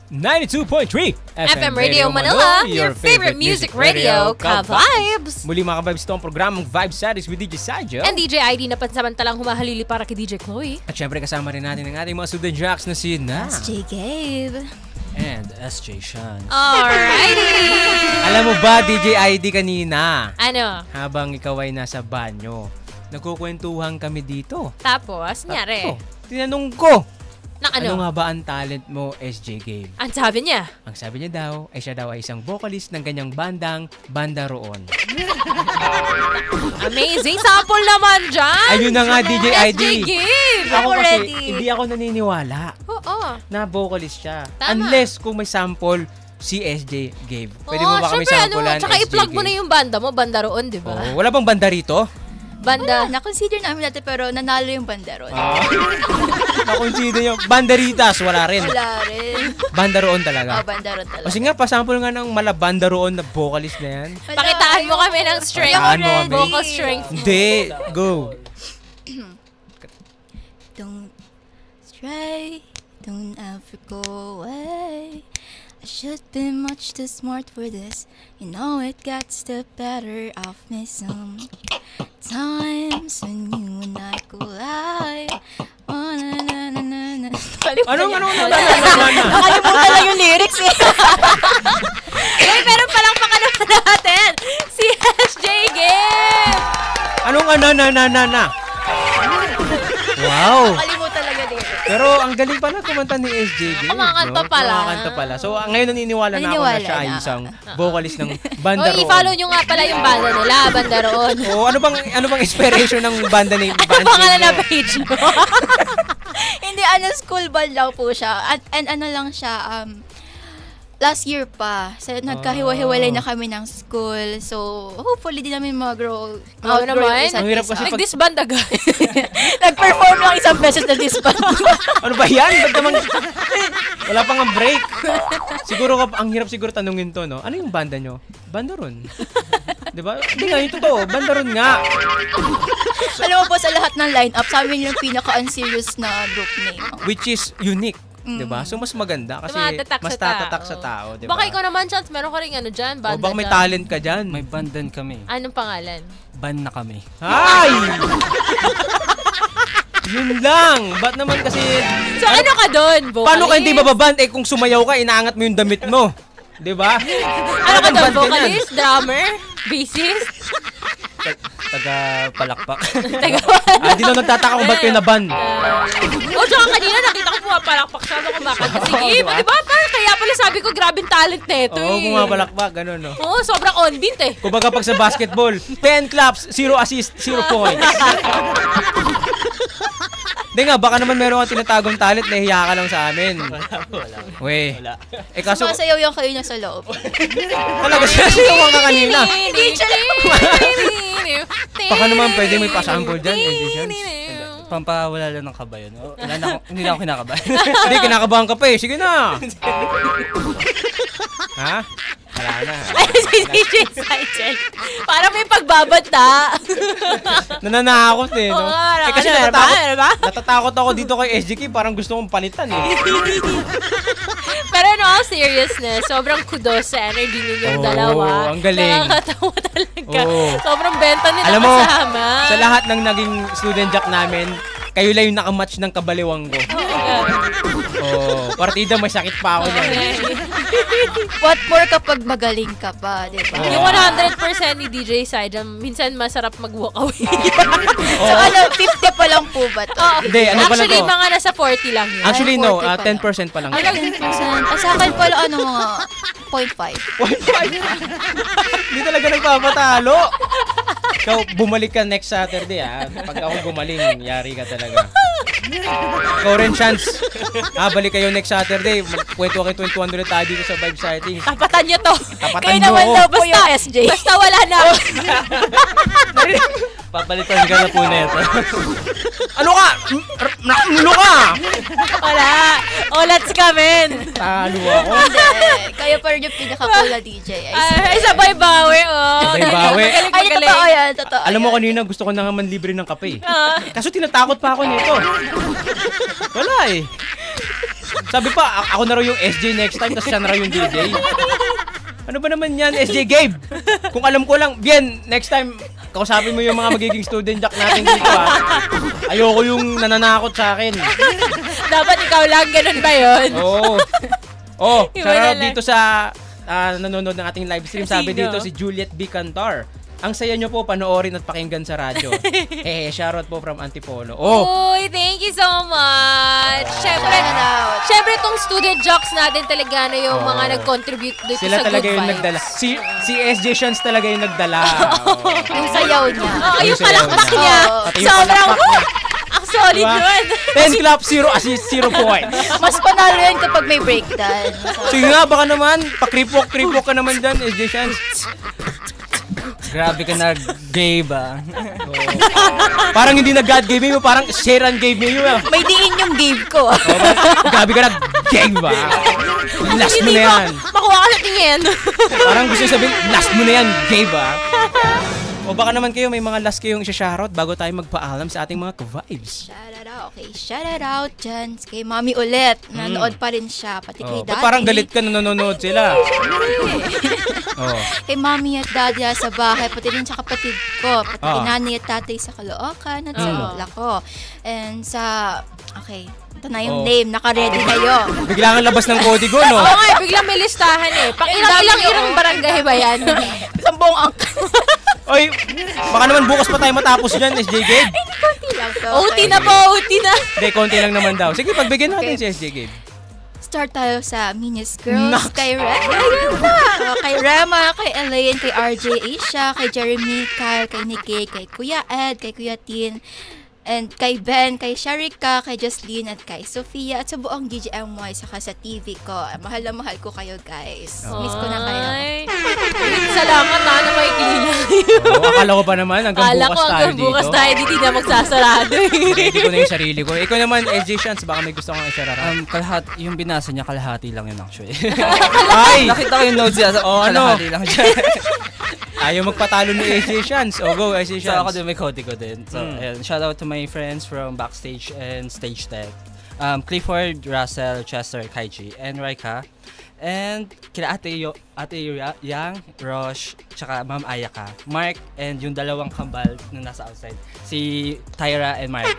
92.3 FM Radio Manila, your favorite music radio, Ka-Vibes! Muli mga ka-Vibes, ito ang programang Vibe Series with DJ Sajo. And DJ ID na pansamantalang humahalili para kay DJ Chloe. At syempre kasama rin natin ang ating mga student jocks na si Na. SJ Gabe. And SJ Sean. Alrighty! Alam mo ba, DJ ID kanina, Ano? habang ikaw ay nasa banyo, nagkukwentuhan kami dito. Tapos, nyari. Tinanong ko, Na ano ano? nga ba ang talent mo, SJ Gabe? Ang sabi niya. Ang sabi niya daw, ay siya daw ay isang vocalist ng kanyang bandang Banda Roon. Amazing sample naman dyan! Ayun na nga, DJ ID. SJ Gabe! Ako kasi, ready. hindi ako naniniwala Oo. na vocalist siya. Tama. Unless kung may sample si SJ Gabe. Pwede mo Oo, ba kami syempre, sampulan, tsaka SJ i-plug mo na Gabe? yung banda mo, Banda Roon, di ba? Oo, wala bang banda rito? Banda. Na-consider namin natin pero nanalo yung banderon. Nakonsider yung banderitas, wala rin. Wala rin. Banda Roon talaga. Banderon talaga. Kasi nga, pasample nga ng mala Banda Roon na vocalist na yan. Wala, Pakitaan mo kami ng strength. Pakitaan mo kami. Vocal strength. Hindi, go. Don't stray, don't ever go away. I should be much too smart for this. You know it gets the better of me some times when you and I collide. Oh, na na na na na. Anong? Nakalimutan lang yung lyrics eh. Uy, pero palakpakan naman natin si SJ Gabe! Anong na? Wow! Nakalimutan lang yung lyrics. Pero ang galing pala kumanta ni SJ Gabe. Kumakanta pala. Kumakanta pala. So ngayon naniniwala na ako na Naniniwala siya ay na. isang vocalist ng Banda Uy, Roon. i-follow nyo nga pala yung banda nila, Banda Roon. Oh, ano bang inspiration ng banda ni Ano pangalan na page mo? Hindi, school band lang po siya. And ano lang siya, last year pa. So, nagkahiwa-hiwalay na kami ng school. So, hopefully, di namin mag-grow. Oo naman. Ang hirap kasi pag... Nag-disband agad. Nag-perform lang isang beses na disband. Ano ba yan? Ba't naman... Wala pang ang break. Siguro, ang hirap siguro tanungin to, no? Ano yung banda nyo? Banda Roon. Diba? Hindi nga, yung totoo. Banda Roon nga. Alam mo po, sa lahat ng lineup, sa amin yung pinaka-unserious na group name. Which is unique. Diba? So, mas maganda kasi Tumatatak mas sa tao. tatatak sa tao. Diba? Baka ikaw naman, Chance, meron ka rin ano dyan, O banda baka may dyan. talent ka dyan. May bandan kami. Anong pangalan? Ban na kami. Ay! Yun lang. Ba't naman kasi... So, ano ka doon? Vocalist? Paano ka hindi bababand? Eh, kung sumayaw ka, inaangat mo yung damit mo. Diba? Ano ka doon? Vocalist? Drummer? Bassist? Taga-palakpak. Di na nagtataka kung ba't kayo naban. Tsaka kanina nakita ko pumapalakpak siya ako kumakanta. Sige, diba? diba? Kaya pala sabi ko, grabing talent na ito Oo, eh. pumapalakpak, ganun, no? Oo, sobrang on beat eh. Kumbaga pag sa basketball, 10 claps, 0 assist, 0 points. Hindi nga, baka naman meron kang tinatagong talent, nahiya ka lang sa amin. Wala. We. Eh kaso, Sumasayaw yung kayo na sa loob. talaga siya siyawan ka kanina. Baka naman pwede may pasample dyan, editions. Pampawala lang ng kaba yun. Wala na ako, hindi na ako kinakabahan. Hindi, kinakabahan ka pa eh. Sige na. Ha? Wala na. Ay, si DJ Sychel. Parang may pagbabata. Nananakot eh. No? Oo, Eh kasi ano ba? natatakot ako dito kay SJK. Parang gusto kong palitan eh. Pero in all seriousness, sobrang kudos sa energy ninyong Oo, dalawa. ang galing. Nakakatawa talaga. Oo. Sobrang benta nila Alam mo, kasama. sa lahat ng naging student jock namin, kayo lang yung nakamatch ng kabaliwang ko. Oh, partida may sakit pa ako niyan. What more kapag magaling ka pa, di ba? Yung 100% ni DJ Sychel, minsan masarap mag-walk away. So ano, 50 pa lang po ba to? Hindi, ano pala Actually, to? mga nasa 40 lang yun. Actually, no, 40 pa 10% pa lang. Ano? 10%. Sa akin pala, mga 0.5. Hindi talaga nagpapatalo. Ikaw, bumalik ka next Saturday, ha? Pag ako gumaling, yari ka talaga. Ikaw rin, Chance. Balik kayo next Saturday. Kwento kayo 2100 tayo dito sa Vibe Sightings. Tapatan nyo to. Tapatan Kayo nyo naman ako. daw po yung SJ. Basta wala na. Papalitan ka na po neto. Ano ka? Ano ka? Wala. Olats ka, men. Talo ako. Hindi. Kayo pa rin yung pinaka-cool na DJ. Ay, sabay bawi, oh. Sabay-bawi. Magaling, Ay, magaling. totoo yan. Totoo Alam mo yan. kanina gusto ko na nga man libre ng kape. Kaso tinatakot pa ako nito. Wala eh. Sabi pa, ako na raw yung SJ next time, tapos siya na raw yung DJ. Ano ba naman yan, SJ Gabe? Kung alam ko lang, Bien, next time, kausapin mo yung mga magiging student jack natin dito ha. Ayoko yung nananakot sa akin. Dapat ikaw lang, ganun ba yun? Oo. Oh, Iba shoutout na lang. dito sa nanonood ng ating live stream. Sabi Sino? dito si Juliet B. Cantar. Ang saya nyo po panoorin at pakinggan sa radyo. Shoutout po from Antipolo. Oh, Uy, thank you so much. Syempre tong student jocks natin talaga na yung mga nag-contribute dito sila sa talaga Good yung Vibes. nagdala. Si SJ Shans talaga yung nagdala. Oh. Yung sayaw niya. Oo, yung Yung palakpak sayaw. niya. Pati yung Sobrang, palakpak niya. ang solid Diba? nun. 10 clap, 0 assist, 0 points. Mas panalo yan kapag may breakdance. Sige nga, baka naman, pakripok ka naman dyan, SJ Shans. Grabe ka na, Gabe ah. Parang hindi na God gave me mo, parang Sharon gave me you. May diin yung give ko. Grabe ka na, gave ba? Last mo na yan. Makuha ka sa tingin. Parang gusto sabihin, last mo na yan, gave ba? O baka naman kayo, may mga last kayong isa-shoutout bago tayo magpaalam sa ating mga ka-vibes. Shout it out dyan kay Mami ulit. Nanood pa rin siya. Pati kay Ba't Daddy. parang galit ka na nanonood sila? Oh. Kay Mami at Daddy sa bahay. Pati rin sa kapatid ko. Pati kay Ah. Nani at Tatay sa Caloocan at sa Bukla ko. And sa... Okay. Ito na yung Oh. name. Naka-ready na yun. Bigla kang labas ng kodigo, no? Oo nga, biglang may listahan eh. Pang ilang barangay ba yan? Sa buong angka. Oy, baka naman bukas pa tayo matapos dyan, SJ Gabe. Konti lang to. OT na po, OT na. Hindi, konti lang naman daw. Sige, pagbigyan natin Okay. si SJ Gabe. Start tayo sa Minis Girls. Naks. Kay Rema. Kay Rema, kay Elaine, kay RJ Asia, kay Jeremy, Kyle, kay Nikki, kay Kuya Ed, kay Kuya Tin, and kay Ben, kay Sharika, kay Jocelyn, at kay Sofia, at sa buong GGMY, saka sa TV ko. Mahal na mahal ko kayo, guys. Miss ko na kayo. Ay. Salamat na makikilala. Oh, akala ko pa naman, hanggang Kala bukas ko tayo hanggang dito. bukas tayo dito na magsasarado eh. Ready ko na yung sarili ko. Ikaw naman, SJ Shans, baka may gusto kang isarara. Yung binasa niya, kalahati lang yun actually. Ay! Nakita ko yung notes niya, Oh, ano? kalahati lang siya. Ayaw magpatalo ni SJ Shans. O, go, SJ So ako Shans. din may koti ko din. So ayun, shout out to my friends from Backstage and Stage Tech. Clifford, Russell, Chester, Kaiji, and Raika. And kila Ate Yang, Rosh, tsaka Ma'am Ayaka, Mark, and yung dalawang kambal na nasa outside, si Tyra and Marco.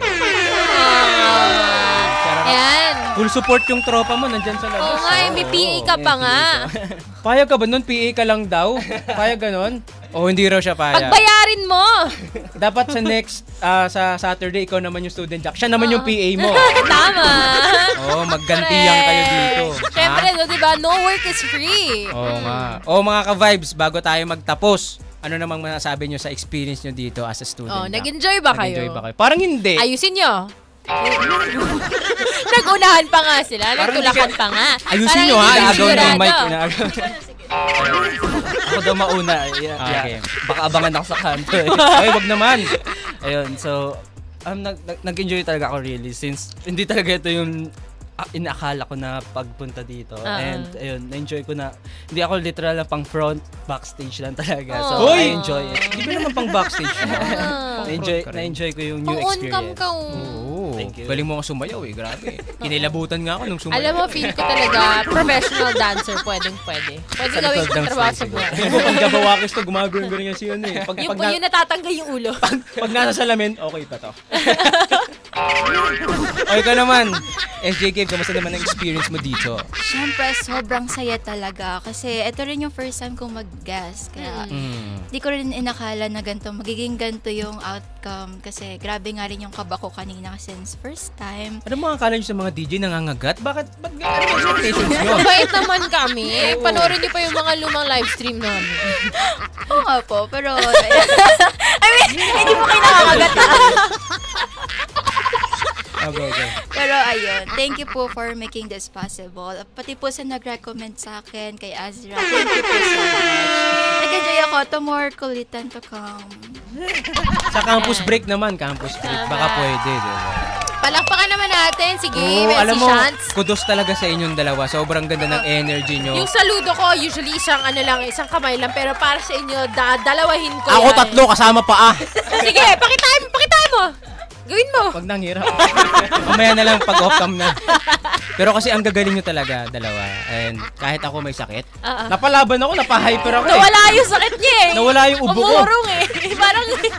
Ayan. Full support yung tropa mo, nandyan sa labas. Oo nga, may PA ka pa nga. Payag ka ba nun? PA ka lang daw? Payag ganon? O hindi raw siya payag? Pagbayarin mo. Dapat sa next, sa Saturday, ikaw naman yung student jack. Siya naman yung PA mo. Tama. Oo, maggantiyan kayo dito. Siyempre, no, diba? No work is free. Oo nga. O mga ka-vibes, bago tayo magtapos, ano namang masasabi nyo sa experience nyo dito as a student Oh, jack? nag-enjoy ba kayo? Nag-enjoy ba kayo? Parang hindi. Ayusin nyo. Nagunahan pa nga sila. Nagtulakan pa nga. Ayusin Parang nyo, ha? hindi Inaagaw ng sigurado. mic, inaagaw. Ako daw mauna. Okay. Baka abangan ako sa kanto eh. Ay, wag naman. Ayun, so nag-enjoy talaga ako really since hindi talaga ito yung inaakala ko na pagpunta dito. And ayun, na-enjoy ko na hindi ako literal na pang front, backstage lang talaga. So Hoy! I enjoy it. Hindi ba naman pang backstage mo? Na-enjoy ko yung new Pang-on-cam experience. ka. Oo. Thank you. Galing mo ako sumayaw eh, grabe. Kinilabutan nga ako nung sumayaw. Alam mo, feel ko talaga professional dancer. Pwede. Pwede Sa gawin likod kong ng trabaho stage sa buhay. Pag gabawakis to, gumagawin yan siya eh. Pag, Yung pag, po yung natatanggal yung ulo. pag nasa salamin, okay pa to. O ikaw naman, SJ Gabe, kamusta naman ang experience mo dito? Siyempre, sobrang saya talaga. Kasi ito rin yung first time kong mag-guest. Kaya di ko rin inakala na magiging ganito yung outcome. Kasi grabe nga rin yung kaba ko kanina since first time. Ano mga akala nyo sa mga DJ nangangagat? Bakit? Ano ba expectations nyo? Mabait naman kami. Panoorin niyo pa yung mga lumang live stream namin. Oo nga po, pero... I mean, hindi mo kayo nakakagat. Okay. Pero ayun, thank you po for making this possible. Pati po sa nag-recommend sa akin kay Azra, thank you po so much. nag-enjoy ako. Tomorrow kulitan to come. Sa campus break naman, campus break. Baka pwede, di ba? Palakpakan naman natin. Sige, Oo, alam si mo, Shants. kudos talaga sa inyong dalawa. Sobrang ganda ng energy nyo. Yung saludo ko, usually isang isang kamay lang. Pero para sa inyo, dalawahin ko Ako yan. 3 kasama pa Sige, pakitain mo. Gawin mo. Pag nanghirap. Mamaya na lang pag off-cam na. Pero kasi ang gagaling nyo talaga, dalawa. And kahit ako may sakit, napalaban ako, napahyper ako Nawala yung sakit niya eh. Nawala yung ubo ko. Umurong eh.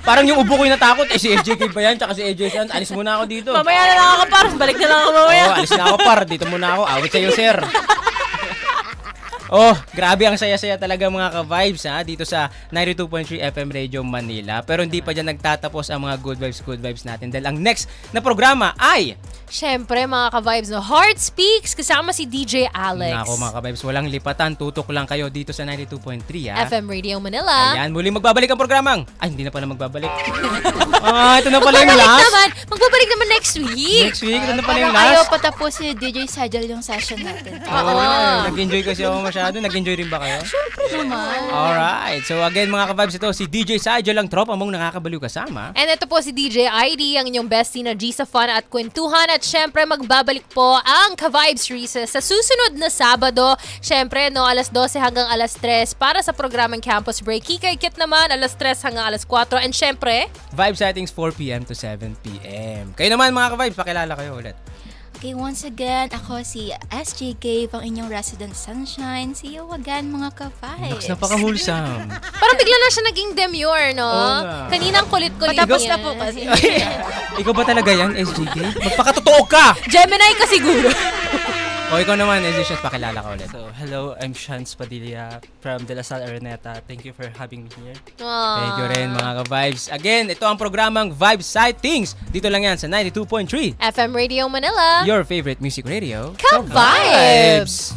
Parang yung ubo ko yung natakot. Si FJK ba yan? Tsaka si AJ Sanz. Alis muna ako dito. Mamaya na lang ako par. Balik na lang ako mamaya. Alis na ako par. Dito muna ako. Awit sa'yo, sir. Oh, grabe ang saya-saya talaga mga ka-vibes dito sa 92.3 FM Radio Manila. Pero hindi pa dyan nagtatapos ang mga good vibes natin dahil ang next na programa ay Siyempre mga ka-vibes, Heart Speaks kasama si DJ Alex. Nako mga ka-vibes, walang lipatan. Tutok lang kayo dito sa 92.3 FM Radio Manila. Ayan, muli magbabalik ang programang. Ay, hindi na pala magbabalik. Ito na pala yung last. Magbabalik naman next week. Next week, ito na pala yung Ayaw last. patapos si DJ Sajal yung session natin. Oo. Nag-enjoy kasi ako masyado. Nag-enjoy rin ba kayo? Naman. Alright. So again mga ka-vibes, ito si DJ Sajal lang tropa mong nakakabaliw kasama. And ito po si DJ ID, ang inyong bestie na G sa fun at kwentuhan. At syempre magbabalik po ang Ka-Vibes Recess sa susunod na Sabado. Syempre alas 12 hanggang alas 3 para sa programang Campus Break. Kikay Kit naman alas 3 hanggang alas 4. And syempre Vibe settings 4 p.m. to 7 p.m. Kayo naman mga ka-vibes, pakilala kayo ulit. Okay, once again, ako si SJK, ang inyong resident sunshine. See you again, mga ka-vibes. Napaka-wholesome. parang bigla na siya naging demure, no? Oo nga. Kaninang kulit-kulit Patapos yan. na po kasi. Ikaw ba talaga yan, SJK? Magpakatotoo ka! Gemini ka siguro. O ikaw naman, SJ, pakilala ka ulit. So, hello, I'm Shans Padilla from De La Salle Araneta. Thank you for having me here. Thank you rin mga ka-vibes. Again, ito ang programang Vibe Sightings. Dito lang yan sa 92.3 FM Radio Manila. Your favorite music radio. Ka-Vibes!